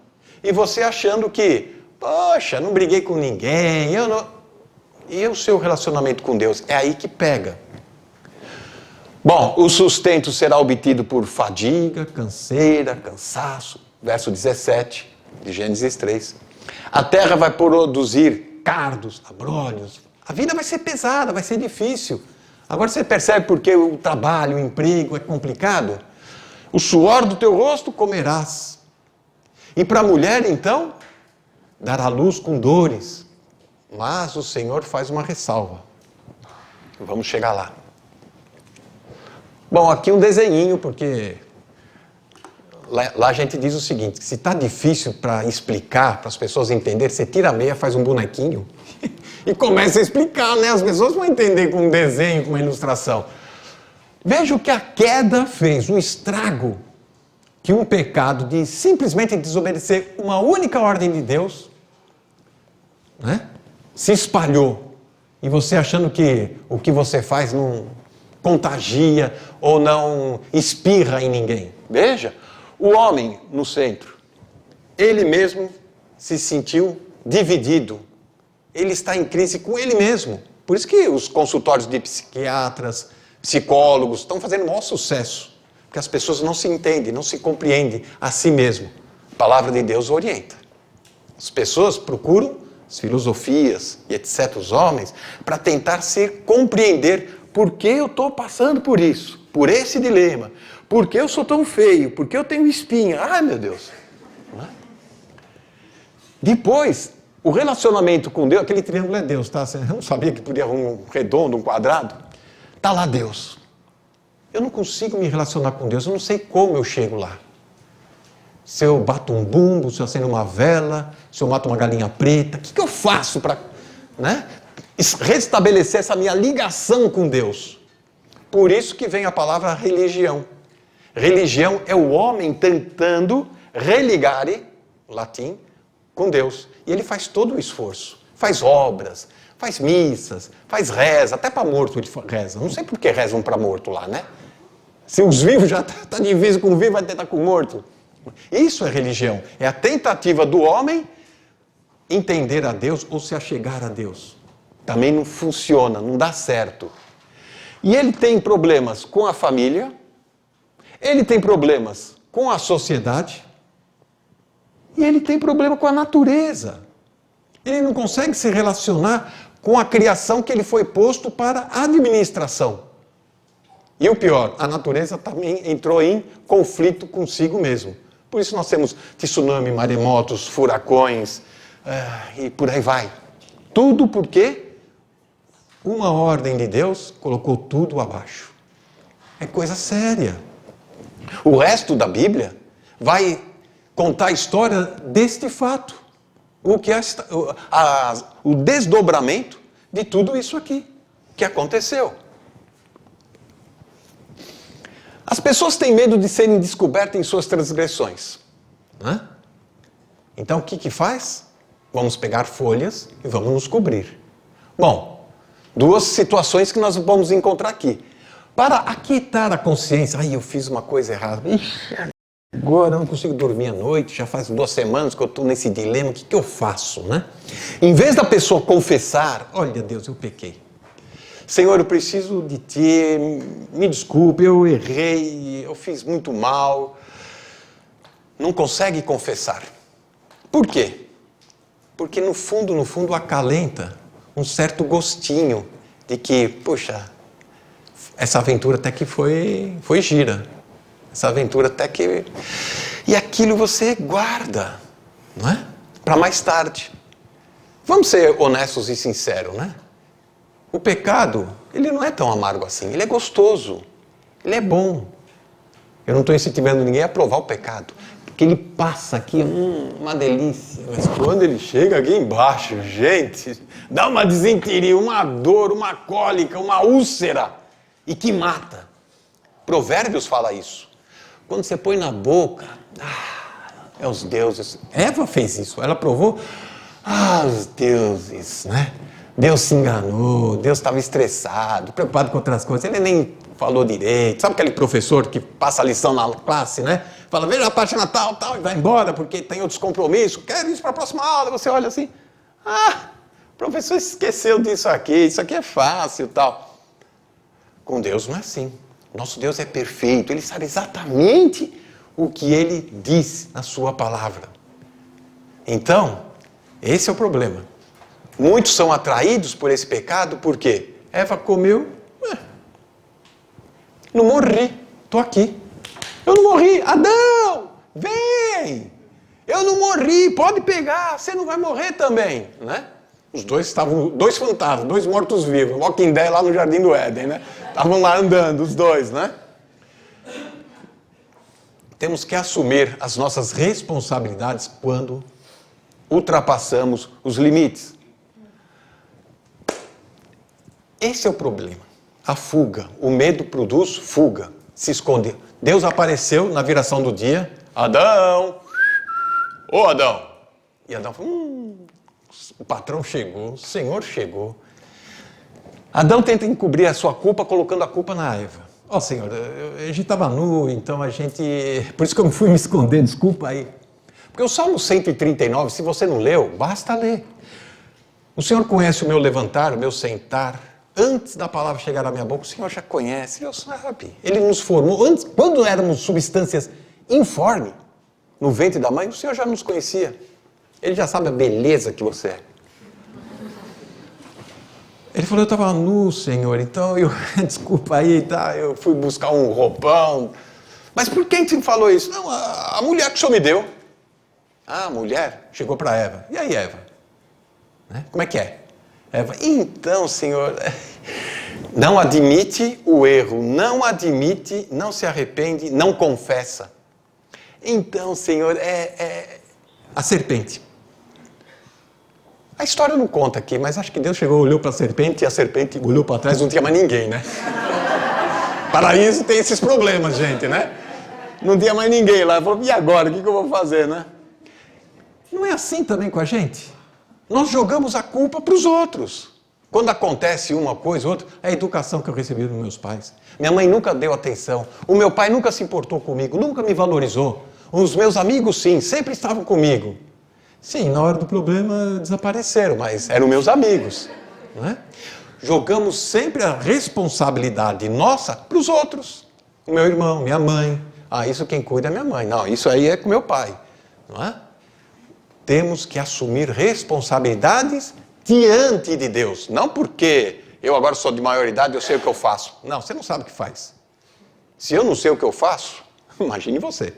E você achando que, poxa, não briguei com ninguém, eu não... E o seu relacionamento com Deus? É aí que pega. Bom, o sustento será obtido por fadiga, canseira, cansaço. Verso 17 de Gênesis 3. A terra vai produzir cardos, abrolhos. A vida vai ser pesada, vai ser difícil. Agora você percebe por que o trabalho, o emprego é complicado? O suor do teu rosto comerás. E para a mulher, então, dará luz com dores. Mas o Senhor faz uma ressalva. Vamos chegar lá. Bom, aqui um desenhinho, porque lá a gente diz o seguinte, se está difícil para explicar, para as pessoas entenderem, você tira a meia, faz um bonequinho e começa a explicar, né? As pessoas vão entender com um desenho, com uma ilustração. Veja o que a queda fez, o estrago que um pecado de simplesmente desobedecer uma única ordem de Deus, né, se espalhou. E você achando que o que você faz não contagia ou não espirra em ninguém. Veja, o homem no centro, ele mesmo se sentiu dividido. Ele está em crise com ele mesmo. Por isso que os consultórios de psiquiatras, psicólogos estão fazendo o maior sucesso. Porque as pessoas não se entendem, não se compreendem a si mesmo. A palavra de Deus orienta. As pessoas procuram as filosofias e etc., os homens, para tentar se compreender por que eu estou passando por isso, por esse dilema, por que eu sou tão feio, por que eu tenho espinha. Ai, meu Deus. Depois, o relacionamento com Deus, aquele triângulo é Deus, tá? Você não sabia que podia um redondo, um quadrado? Está lá Deus. Eu não consigo me relacionar com Deus, eu não sei como eu chego lá. Se eu bato um bumbo, se eu acendo uma vela, se eu mato uma galinha preta, o que eu faço para, né, restabelecer essa minha ligação com Deus? Por isso que vem a palavra religião. Religião é o homem tentando religare, latim, com Deus. E ele faz todo o esforço. Faz obras, faz missas, faz reza, até para morto ele reza. Não sei por que rezam para morto lá, né? Se os vivos já tá difícil com o vivo, vai tentar com o morto. Isso é religião. É a tentativa do homem entender a Deus ou se achegar a Deus. Também não funciona, não dá certo. E ele tem problemas com a família, ele tem problemas com a sociedade e ele tem problema com a natureza. Ele não consegue se relacionar com a criação que ele foi posto para a administração. E o pior, a natureza também entrou em conflito consigo mesmo. Por isso nós temos tsunami, maremotos, furacões e por aí vai. Tudo porque uma ordem de Deus colocou tudo abaixo. É coisa séria. O resto da Bíblia vai contar a história deste fato. O desdobramento de tudo isso aqui que aconteceu. As pessoas têm medo de serem descobertas em suas transgressões. Né? Então o que faz? Vamos pegar folhas e vamos nos cobrir. Bom, duas situações que nós vamos encontrar aqui. Para aquietar a consciência, eu fiz uma coisa errada. Ixi, agora eu não consigo dormir à noite, já faz 2 semanas que eu estou nesse dilema, o que eu faço? Né? Em vez da pessoa confessar, olha Deus, eu pequei. Senhor, eu preciso de Ti, me desculpe, eu errei, eu fiz muito mal. Não consegue confessar. Por quê? Porque no fundo, acalenta um certo gostinho de que, poxa, essa aventura até que foi gira. Essa aventura até que... E aquilo você guarda, não é? Para mais tarde. Vamos ser honestos e sinceros, né? O pecado, ele não é tão amargo assim, ele é gostoso, ele é bom. Eu não estou incentivando ninguém a provar o pecado. que ele passa aqui, uma delícia. Mas quando ele chega aqui embaixo, gente, dá uma desinteria, uma dor, uma cólica, uma úlcera, e que mata. Provérbios fala isso. Quando você põe na boca, é os deuses. Eva fez isso, ela provou, os deuses, né? Deus se enganou, Deus estava estressado, preocupado com outras coisas, ele nem falou direito. Sabe aquele professor que passa a lição na classe, né? Fala, veja a página tal, e vai embora porque tem outros compromissos, quero isso para a próxima aula. Você olha assim, o professor esqueceu disso aqui é fácil, tal. Com Deus não é assim. Nosso Deus é perfeito, Ele sabe exatamente o que Ele diz na sua palavra. Então, esse é o problema. Muitos são atraídos por esse pecado, porque Eva comeu, não morri, estou aqui. Eu não morri, Adão, vem! Eu não morri, pode pegar, você não vai morrer também, né? Os dois estavam, dois fantasmas, dois mortos-vivos, Walking Dead lá no Jardim do Éden, né? Estavam lá andando, os dois, né? Temos que assumir as nossas responsabilidades quando ultrapassamos os limites. Esse é o problema. A fuga, o medo produz fuga, se esconde. Deus apareceu na viração do dia, Adão, ô Adão. E Adão falou, o patrão chegou, o Senhor chegou. Adão tenta encobrir a sua culpa colocando a culpa na Eva. Senhor, a gente estava nu, então a gente... Por isso que eu fui me esconder, desculpa aí. Porque o Salmo 139, se você não leu, basta ler. O Senhor conhece o meu levantar, o meu sentar. Antes da palavra chegar à minha boca, o Senhor já conhece, Deus sabe. Ele nos formou. Antes, quando éramos substâncias informes, no ventre da mãe, o Senhor já nos conhecia. Ele já sabe a beleza que você é. Ele falou, eu estava nu, Senhor, então desculpa aí, tá? Eu fui buscar um roupão. Mas por quem te falou isso? Não, a mulher que o Senhor me deu. A mulher chegou para Eva. E aí, Eva? Né? Como é que é? Eva, então, Senhor, não admite o erro, não admite, não se arrepende, não confessa. Então, Senhor, a serpente. A história não conta aqui, mas acho que Deus chegou, olhou para a serpente e a serpente olhou para trás, não tinha mais ninguém, né? Paraíso tem esses problemas, gente, né? Não tinha mais ninguém lá. Falou, e agora? O que eu vou fazer, né? Não é assim também com a gente? Nós jogamos a culpa para os outros. Quando acontece uma coisa ou outra, é a educação que eu recebi dos meus pais. Minha mãe nunca deu atenção. O meu pai nunca se importou comigo, nunca me valorizou. Os meus amigos, sim, sempre estavam comigo. Sim, na hora do problema desapareceram, mas eram meus amigos. Não é? Jogamos sempre a responsabilidade nossa para os outros. O meu irmão, minha mãe. Isso quem cuida é minha mãe. Não, isso aí é com meu pai. Não é? Temos que assumir responsabilidades diante de Deus. Não porque eu agora sou de maioridade, eu sei o que eu faço. Não, você não sabe o que faz. Se eu não sei o que eu faço, imagine você.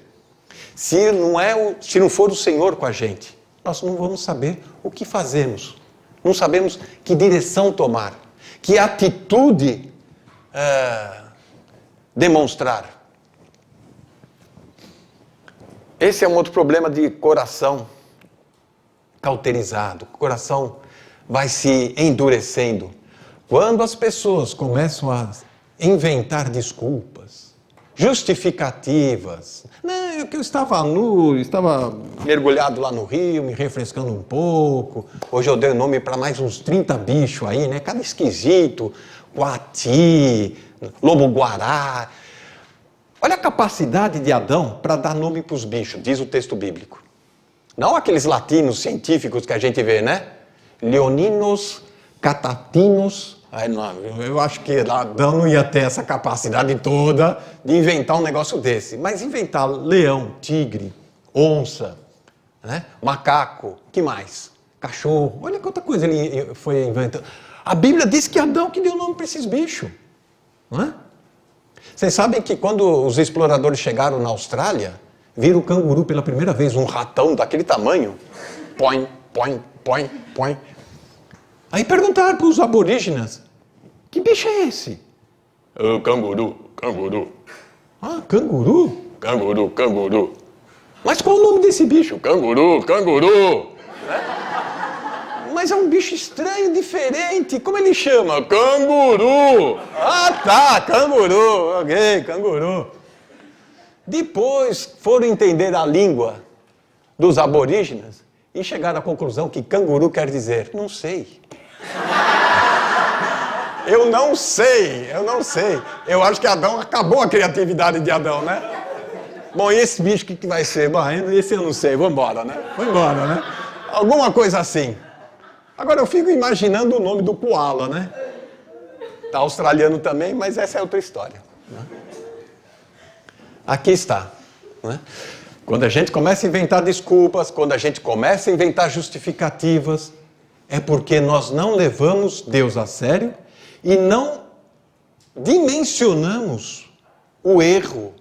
Se não for o Senhor com a gente, nós não vamos saber o que fazemos. Não sabemos que direção tomar, que atitude demonstrar. Esse é um outro problema de coração cauterizado. O coração vai se endurecendo. Quando as pessoas começam a inventar desculpas, justificativas. Não, é que eu estava nu, estava mergulhado lá no rio, me refrescando um pouco. Hoje eu dei nome para mais uns 30 bichos aí, né? Cada esquisito, coati, lobo-guará. Olha a capacidade de Adão para dar nome para os bichos, diz o texto bíblico. Não aqueles latinos científicos que a gente vê, né? Leoninos, catatinos. Eu acho que Adão não ia ter essa capacidade toda de inventar um negócio desse. Mas inventar leão, tigre, onça, né? Macaco, que mais? Cachorro. Olha quanta coisa ele foi inventando. A Bíblia diz que Adão que deu nome para esses bichos. Não é? Vocês sabem que quando os exploradores chegaram na Austrália, viram o canguru pela primeira vez, um ratão daquele tamanho. Põe, põe, põe, põe. Aí perguntaram para os aborígenes, que bicho é esse? Canguru, canguru. Canguru? Canguru, canguru. Mas qual o nome desse bicho? Canguru, canguru. Mas é um bicho estranho, diferente. Como ele chama? Canguru. Ah, tá, canguru. Ok, canguru. Depois foram entender a língua dos aborígenes e chegaram à conclusão que canguru quer dizer, não sei. Eu não sei. Eu acho que Adão, acabou a criatividade de Adão, né? Bom, e esse bicho que vai ser? Bom, esse eu não sei, vou embora, né? Alguma coisa assim. Agora eu fico imaginando o nome do koala, né? Tá australiano também, mas essa é outra história. Né? Aqui está. Né? Quando a gente começa a inventar desculpas, quando a gente começa a inventar justificativas, é porque nós não levamos Deus a sério e não dimensionamos o erro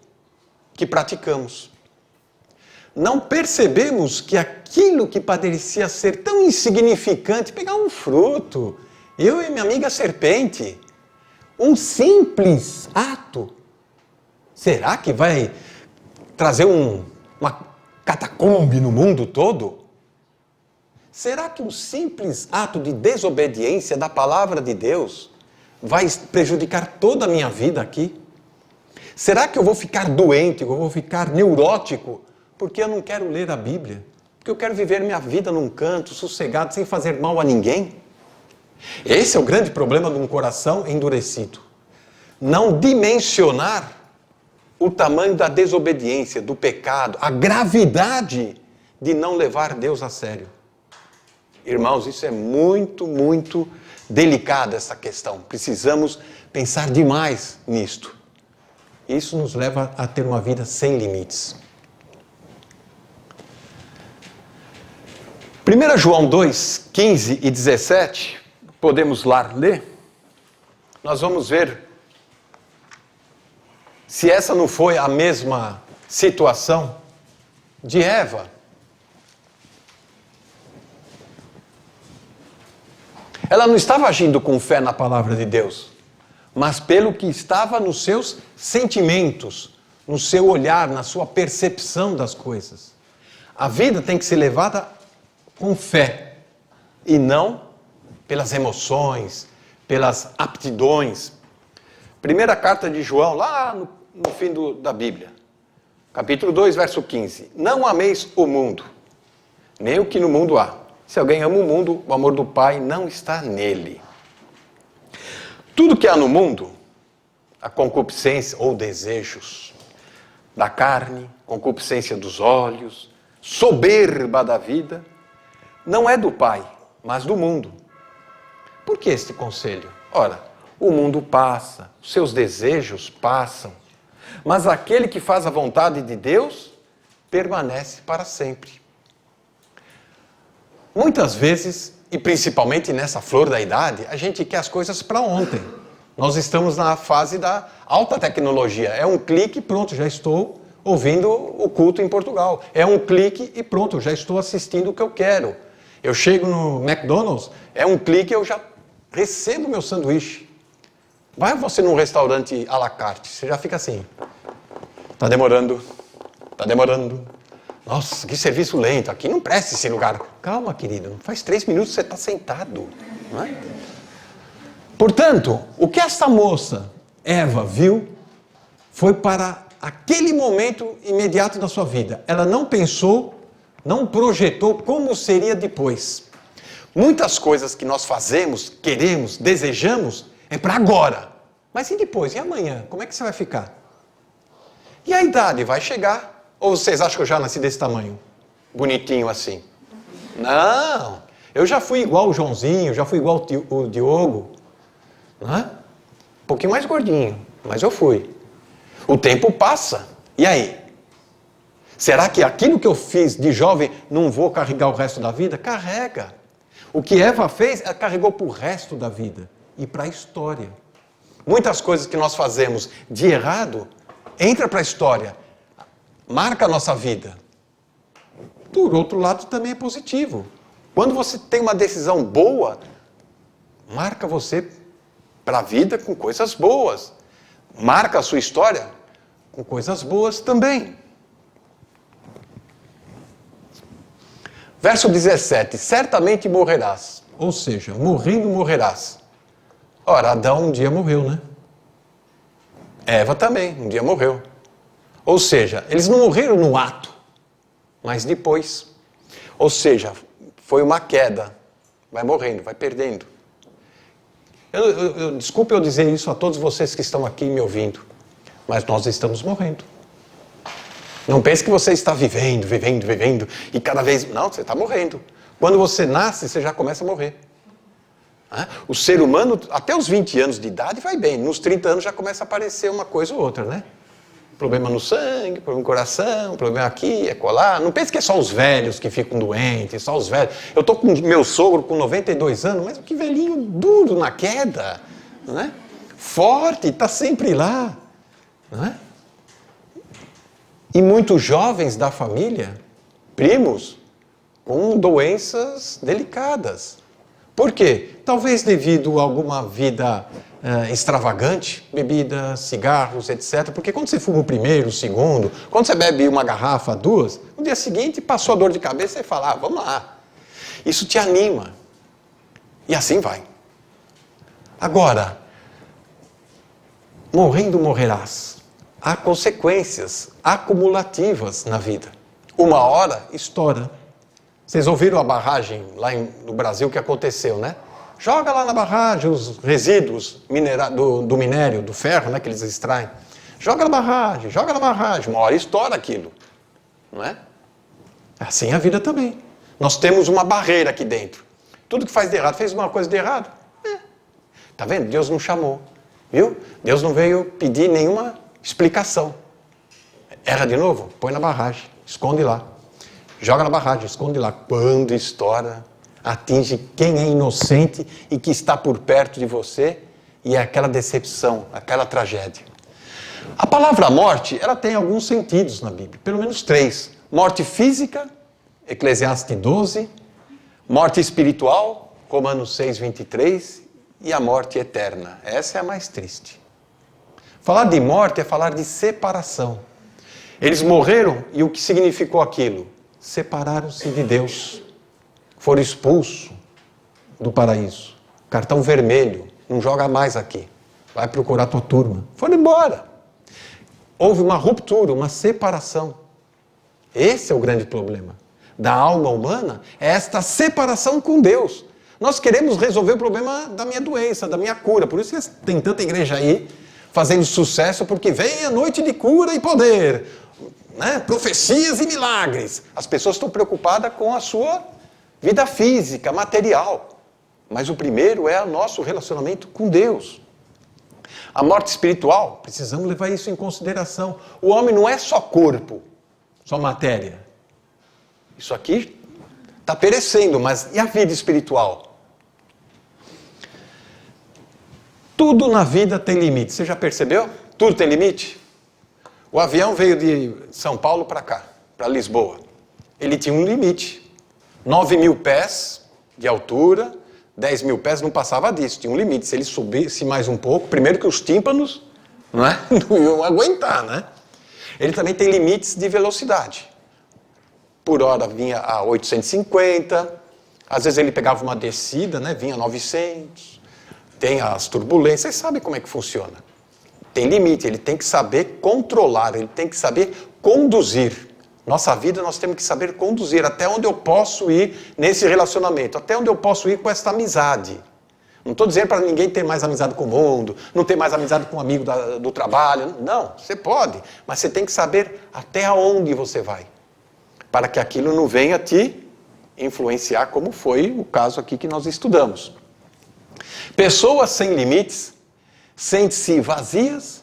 que praticamos. Não percebemos que aquilo que parecia ser tão insignificante, pegar um fruto, eu e minha amiga serpente, um simples ato, será que vai trazer uma catacumbe no mundo todo? Será que um simples ato de desobediência da palavra de Deus vai prejudicar toda a minha vida aqui? Será que eu vou ficar doente, eu vou ficar neurótico, porque eu não quero ler a Bíblia? Porque eu quero viver minha vida num canto, sossegado, sem fazer mal a ninguém? Esse é o grande problema de um coração endurecido. Não dimensionar o tamanho da desobediência, do pecado, a gravidade de não levar Deus a sério. Irmãos, isso é muito, muito delicado, essa questão. Precisamos pensar demais nisto. Isso nos leva a ter uma vida sem limites. 1 João 2, 15 e 17, podemos lá ler. Nós vamos ver se essa não foi a mesma situação de Eva. Ela não estava agindo com fé na palavra de Deus, mas pelo que estava nos seus sentimentos, no seu olhar, na sua percepção das coisas. A vida tem que ser levada com fé, e não pelas emoções, pelas aptidões. Primeira carta de João, lá no fim da Bíblia, capítulo 2, verso 15. Não ameis o mundo, nem o que no mundo há. Se alguém ama o mundo, o amor do Pai não está nele. Tudo que há no mundo, a concupiscência ou desejos da carne, concupiscência dos olhos, soberba da vida, não é do Pai, mas do mundo. Por que este conselho? Ora, o mundo passa, os seus desejos passam, mas aquele que faz a vontade de Deus permanece para sempre. Muitas vezes, e principalmente nessa flor da idade, a gente quer as coisas para ontem. Nós estamos na fase da alta tecnologia. É um clique e pronto, já estou ouvindo o culto em Portugal. É um clique e pronto, já estou assistindo o que eu quero. Eu chego no McDonald's, é um clique e eu já recebo meu sanduíche. Vai você num restaurante à la carte, você já fica assim. Tá demorando. Nossa, que serviço lento, aqui não presta esse lugar. Calma, querido, faz 3 minutos que você está sentado. Não é? Portanto, o que essa moça, Eva, viu, foi para aquele momento imediato da sua vida. Ela não pensou, não projetou como seria depois. Muitas coisas que nós fazemos, queremos, desejamos, é para agora. Mas e depois? E amanhã? Como é que você vai ficar? E a idade vai chegar? Ou vocês acham que eu já nasci desse tamanho? Bonitinho assim? Não! Eu já fui igual o Joãozinho, já fui igual o Diogo. Não é? Um pouquinho mais gordinho, mas eu fui. O tempo passa. E aí? Será que aquilo que eu fiz de jovem não vou carregar o resto da vida? Carrega. O que Eva fez, ela carregou para o resto da vida e para a história. Muitas coisas que nós fazemos de errado, entra para a história, marca a nossa vida. Por outro lado, também é positivo. Quando você tem uma decisão boa, marca você para a vida com coisas boas. Marca a sua história com coisas boas também. Verso 17, certamente morrerás. Ou seja, morrendo morrerás. Ora, Adão um dia morreu, né? Eva também, um dia morreu. Ou seja, eles não morreram no ato, mas depois. Ou seja, foi uma queda. Vai morrendo, vai perdendo. Desculpe eu dizer isso a todos vocês que estão aqui me ouvindo, mas nós estamos morrendo. Não pense que você está vivendo, e cada vez... Não, você está morrendo. Quando você nasce, você já começa a morrer. O ser humano, até os 20 anos de idade, vai bem. Nos 30 anos já começa a aparecer uma coisa ou outra, né? Problema no sangue, problema no coração, problema aqui, colar. Não pense que é só os velhos que ficam doentes, só os velhos. Eu estou com meu sogro com 92 anos, mas que velhinho duro na queda, não é? Forte, está sempre lá, não é? E muitos jovens da família, primos, com doenças delicadas. Por quê? Talvez devido a alguma vida extravagante, bebida, cigarros, etc. Porque quando você fuma o primeiro, o segundo, quando você bebe uma garrafa, duas, no dia seguinte passou a dor de cabeça e fala, vamos lá. Isso te anima. E assim vai. Agora, morrendo morrerás. Há consequências acumulativas na vida. Uma hora estoura. Vocês ouviram a barragem lá no Brasil que aconteceu, né? Joga lá na barragem os resíduos do minério, do ferro, né, que eles extraem. Joga na barragem. Uma hora estoura aquilo. Não é? Assim é a vida também. Nós temos uma barreira aqui dentro. Tudo que faz de errado, fez uma coisa de errado. Tá vendo? Deus não chamou. Viu? Deus não veio pedir nenhuma explicação. Erra de novo? Põe na barragem. Esconde lá. Joga na barragem, esconde lá. Quando estoura, atinge quem é inocente e que está por perto de você, e é aquela decepção, aquela tragédia. A palavra morte, ela tem alguns sentidos na Bíblia, pelo menos 3. Morte física, Eclesiastes 12, morte espiritual, Romanos 6, 23, e a morte eterna. Essa é a mais triste. Falar de morte é falar de separação. Eles morreram e o que significou aquilo? Separaram-se de Deus. Foram expulsos do paraíso. Cartão vermelho. Não joga mais aqui. Vai procurar tua turma. Foram embora. Houve uma ruptura, uma separação. Esse é o grande problema da alma humana, é esta separação com Deus. Nós queremos resolver o problema da minha doença, da minha cura. Por isso que tem tanta igreja aí fazendo sucesso, porque vem a noite de cura e poder, né? Profecias e milagres. As pessoas estão preocupadas com a sua vida física, material. Mas o primeiro é o nosso relacionamento com Deus. A morte espiritual, precisamos levar isso em consideração. O homem não é só corpo, só matéria. Isso aqui está perecendo, mas e a vida espiritual? Tudo na vida tem limite. Você já percebeu? Tudo tem limite? O avião veio de São Paulo para cá, para Lisboa. Ele tinha um limite. 9.000 pés de altura, 10.000 pés, não passava disso. Tinha um limite. Se ele subisse mais um pouco, primeiro que os tímpanos, não iam aguentar, né? Ele também tem limites de velocidade. Por hora vinha a 850, às vezes ele pegava uma descida, né? Vinha a 900... Tem as turbulências, vocês sabem como é que funciona. Tem limite, ele tem que saber controlar, ele tem que saber conduzir. Nossa vida nós temos que saber conduzir, até onde eu posso ir nesse relacionamento, até onde eu posso ir com esta amizade. Não estou dizendo para ninguém ter mais amizade com o mundo, não ter mais amizade com um amigo do trabalho. Não, você pode, mas você tem que saber até aonde você vai, para que aquilo não venha te influenciar, como foi o caso aqui que nós estudamos. Pessoas sem limites sentem-se vazias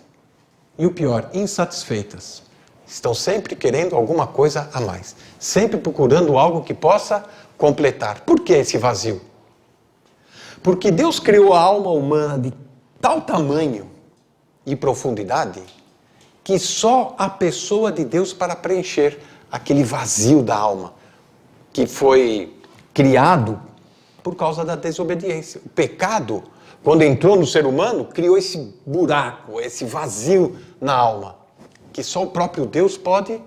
e, o pior, insatisfeitas. Estão sempre querendo alguma coisa a mais. Sempre procurando algo que possa completar. Por que esse vazio? Porque Deus criou a alma humana de tal tamanho e profundidade que só a pessoa de Deus para preencher aquele vazio da alma que foi criado por causa da desobediência. O pecado, quando entrou no ser humano, criou esse buraco, esse vazio na alma, que só o próprio Deus pode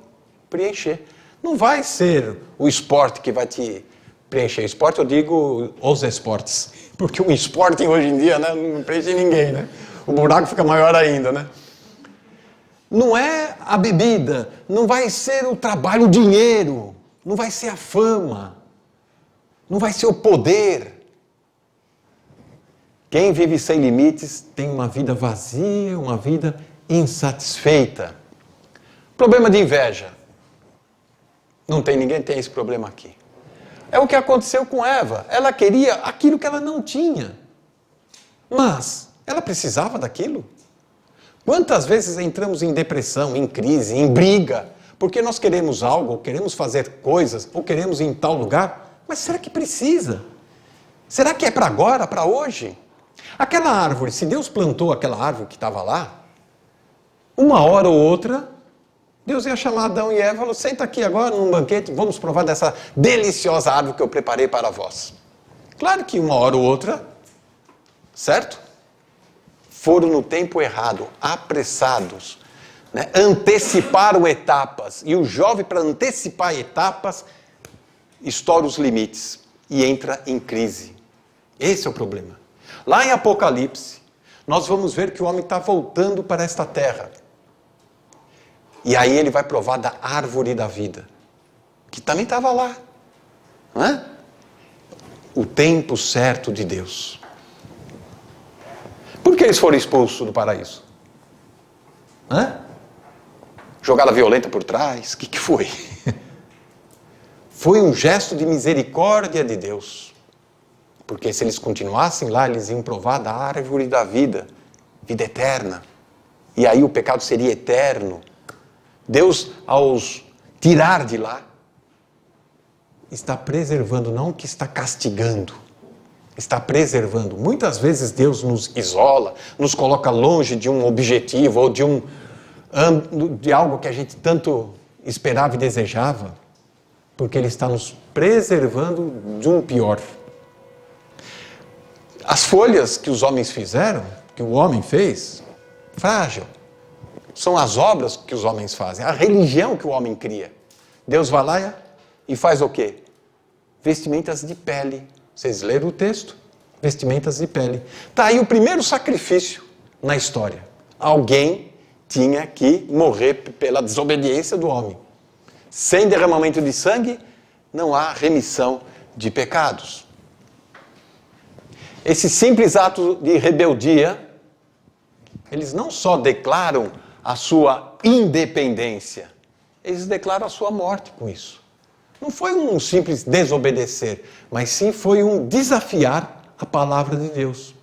preencher. Não vai ser o esporte que vai te preencher. Esporte, eu digo os esportes. Porque o esporte hoje em dia, né, não preenche ninguém, né? O buraco fica maior ainda, né? Não é a bebida, não vai ser o trabalho, o dinheiro, não vai ser a fama, não vai ser o poder. Quem vive sem limites tem uma vida vazia, uma vida insatisfeita. Problema de inveja. Não tem ninguém tem esse problema aqui. É o que aconteceu com Eva. Ela queria aquilo que ela não tinha. Mas ela precisava daquilo? Quantas vezes entramos em depressão, em crise, em briga, porque nós queremos algo, ou queremos fazer coisas, ou queremos ir em tal lugar, mas será que precisa? Será que é para agora, para hoje? Aquela árvore, se Deus plantou aquela árvore que estava lá, uma hora ou outra, Deus ia chamar Adão e Eva e falou, senta aqui agora num banquete, vamos provar dessa deliciosa árvore que eu preparei para vós. Claro que uma hora ou outra, certo? Foram no tempo errado, apressados, né? Anteciparam etapas. E o jovem, para antecipar etapas, estoura os limites e entra em crise. Esse é o problema. Lá em Apocalipse, nós vamos ver que o homem está voltando para esta terra. E aí ele vai provar da árvore da vida, que também estava lá. Não é? O tempo certo de Deus. Por que eles foram expulsos do paraíso? Jogada violenta por trás? O que foi? Foi um gesto de misericórdia de Deus. Porque se eles continuassem lá, eles iam provar da árvore da vida, vida eterna. E aí o pecado seria eterno. Deus, ao os tirar de lá, está preservando, não que está castigando. Está preservando. Muitas vezes Deus nos isola, nos coloca longe de um objetivo ou de algo que a gente tanto esperava e desejava, porque Ele está nos preservando de um pior. As folhas que os homens fizeram, que o homem fez, frágil, são as obras que os homens fazem, a religião que o homem cria. Deus vai lá e faz o quê? Vestimentas de pele. Vocês leram o texto? Vestimentas de pele. Está aí o primeiro sacrifício na história. Alguém tinha que morrer pela desobediência do homem. Sem derramamento de sangue, não há remissão de pecados. Esse simples ato de rebeldia, eles não só declaram a sua independência, eles declaram a sua morte com isso. Não foi um simples desobedecer, mas sim foi um desafiar a palavra de Deus.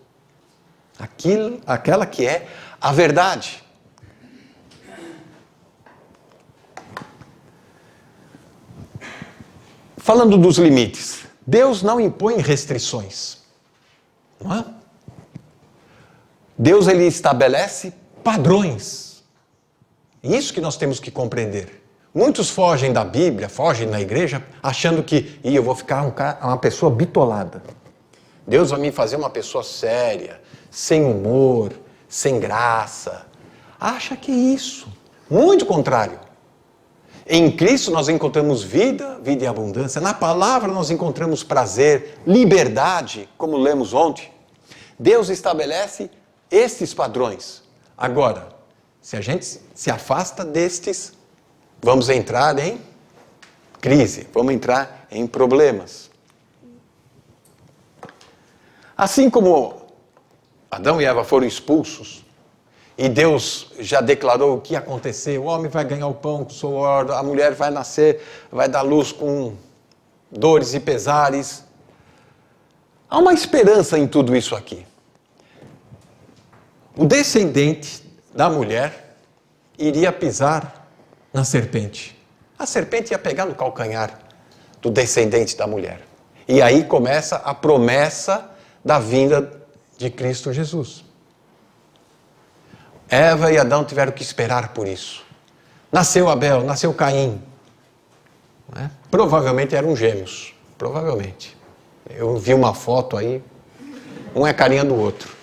Aquela que é a verdade. Falando dos limites, Deus não impõe restrições. Não é? Deus, ele estabelece padrões. Isso que nós temos que compreender. Muitos fogem da Bíblia, fogem da igreja, achando que eu vou ficar uma pessoa bitolada. Deus vai me fazer uma pessoa séria, sem humor, sem graça. Acha que é isso. Muito contrário. Em Cristo nós encontramos vida, vida e abundância. Na palavra nós encontramos prazer, liberdade, como lemos ontem. Deus estabelece estes padrões. Agora, se a gente se afasta destes, vamos entrar em crise, vamos entrar em problemas. Assim como Adão e Eva foram expulsos, e Deus já declarou o que ia acontecer, o homem vai ganhar o pão com suor, a mulher vai nascer, vai dar luz com dores e pesares. Há uma esperança em tudo isso aqui. O descendente da mulher iria pisar na serpente. A serpente ia pegar no calcanhar do descendente da mulher. E aí começa a promessa da vinda de Cristo Jesus. Eva e Adão tiveram que esperar por isso. Nasceu Abel, nasceu Caim. Né? Provavelmente eram gêmeos. Provavelmente. Eu vi uma foto aí. Um é carinha do outro.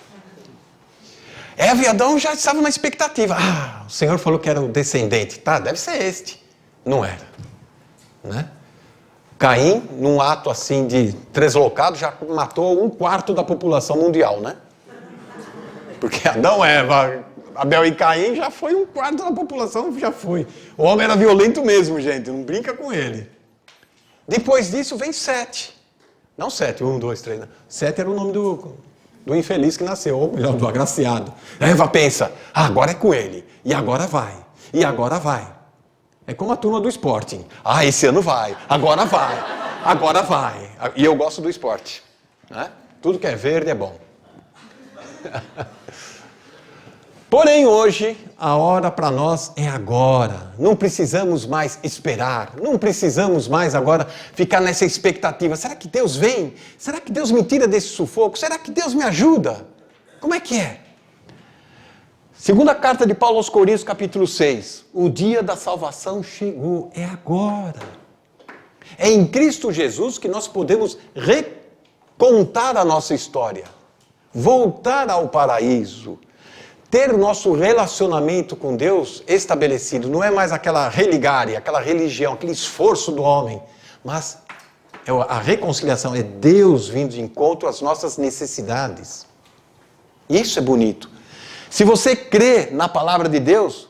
Eva e Adão já estavam na expectativa. O Senhor falou que era o descendente. Tá, deve ser este. Não era. né? Caim, num ato assim de translocado, já matou 1/4 da população mundial, né? Porque Adão, Eva, Abel e Caim já foi 1/4 da população, já foi. O homem era violento mesmo, gente, não brinca com ele. Depois disso vem Sete. Não Sete, 1, 2, 3. Não. Sete era o nome do infeliz que nasceu, ou melhor, do agraciado. A Eva pensa, agora é com ele, e agora vai, e agora vai. É como a turma do Sporting. Esse ano vai, agora vai, agora vai. E eu gosto do esporte, né? Tudo que é verde é bom. Porém, hoje, a hora para nós é agora. Não precisamos mais esperar. Não precisamos mais agora ficar nessa expectativa. Será que Deus vem? Será que Deus me tira desse sufoco? Será que Deus me ajuda? Como é que é? Segunda carta de Paulo aos Coríntios, capítulo 6. O dia da salvação chegou. É agora. É em Cristo Jesus que nós podemos recontar a nossa história. Voltar ao paraíso. Ter o nosso relacionamento com Deus estabelecido. Não é mais aquela religária, aquela religião, aquele esforço do homem. Mas a reconciliação é Deus vindo de encontro às nossas necessidades. Isso é bonito. Se você crê na palavra de Deus,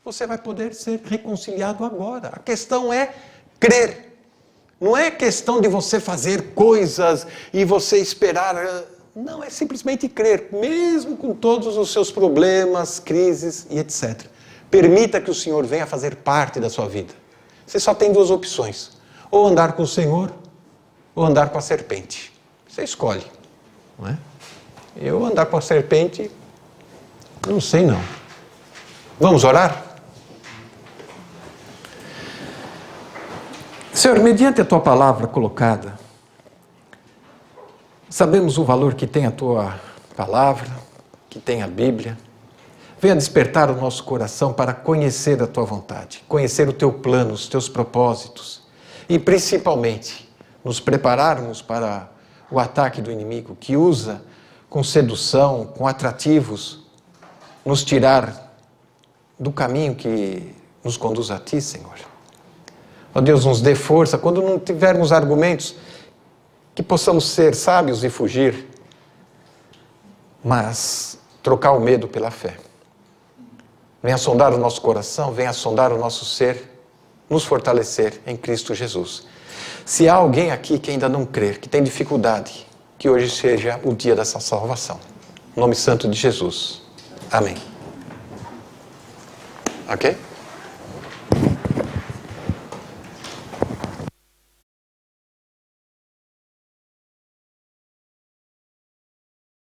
você vai poder ser reconciliado agora. A questão é crer. Não é questão de você fazer coisas e você esperar. Não, é simplesmente crer, mesmo com todos os seus problemas, crises e etc. Permita que o Senhor venha fazer parte da sua vida. Você só tem 2 opções. Ou andar com o Senhor, ou andar com a serpente. Você escolhe. Não é? Eu andar com a serpente, não sei não. Vamos orar? Senhor, mediante a Tua palavra colocada, sabemos o valor que tem a Tua palavra, que tem a Bíblia. Venha despertar o nosso coração para conhecer a Tua vontade, conhecer o Teu plano, os Teus propósitos e, principalmente, nos prepararmos para o ataque do inimigo que usa com sedução, com atrativos, nos tirar do caminho que nos conduz a Ti, Senhor. Ó Deus, nos dê força quando não tivermos argumentos, que possamos ser sábios e fugir, mas trocar o medo pela fé. Venha sondar o nosso coração, venha sondar o nosso ser, nos fortalecer em Cristo Jesus. Se há alguém aqui que ainda não crer, que tem dificuldade, que hoje seja o dia dessa salvação. Em nome santo de Jesus. Amém. Ok?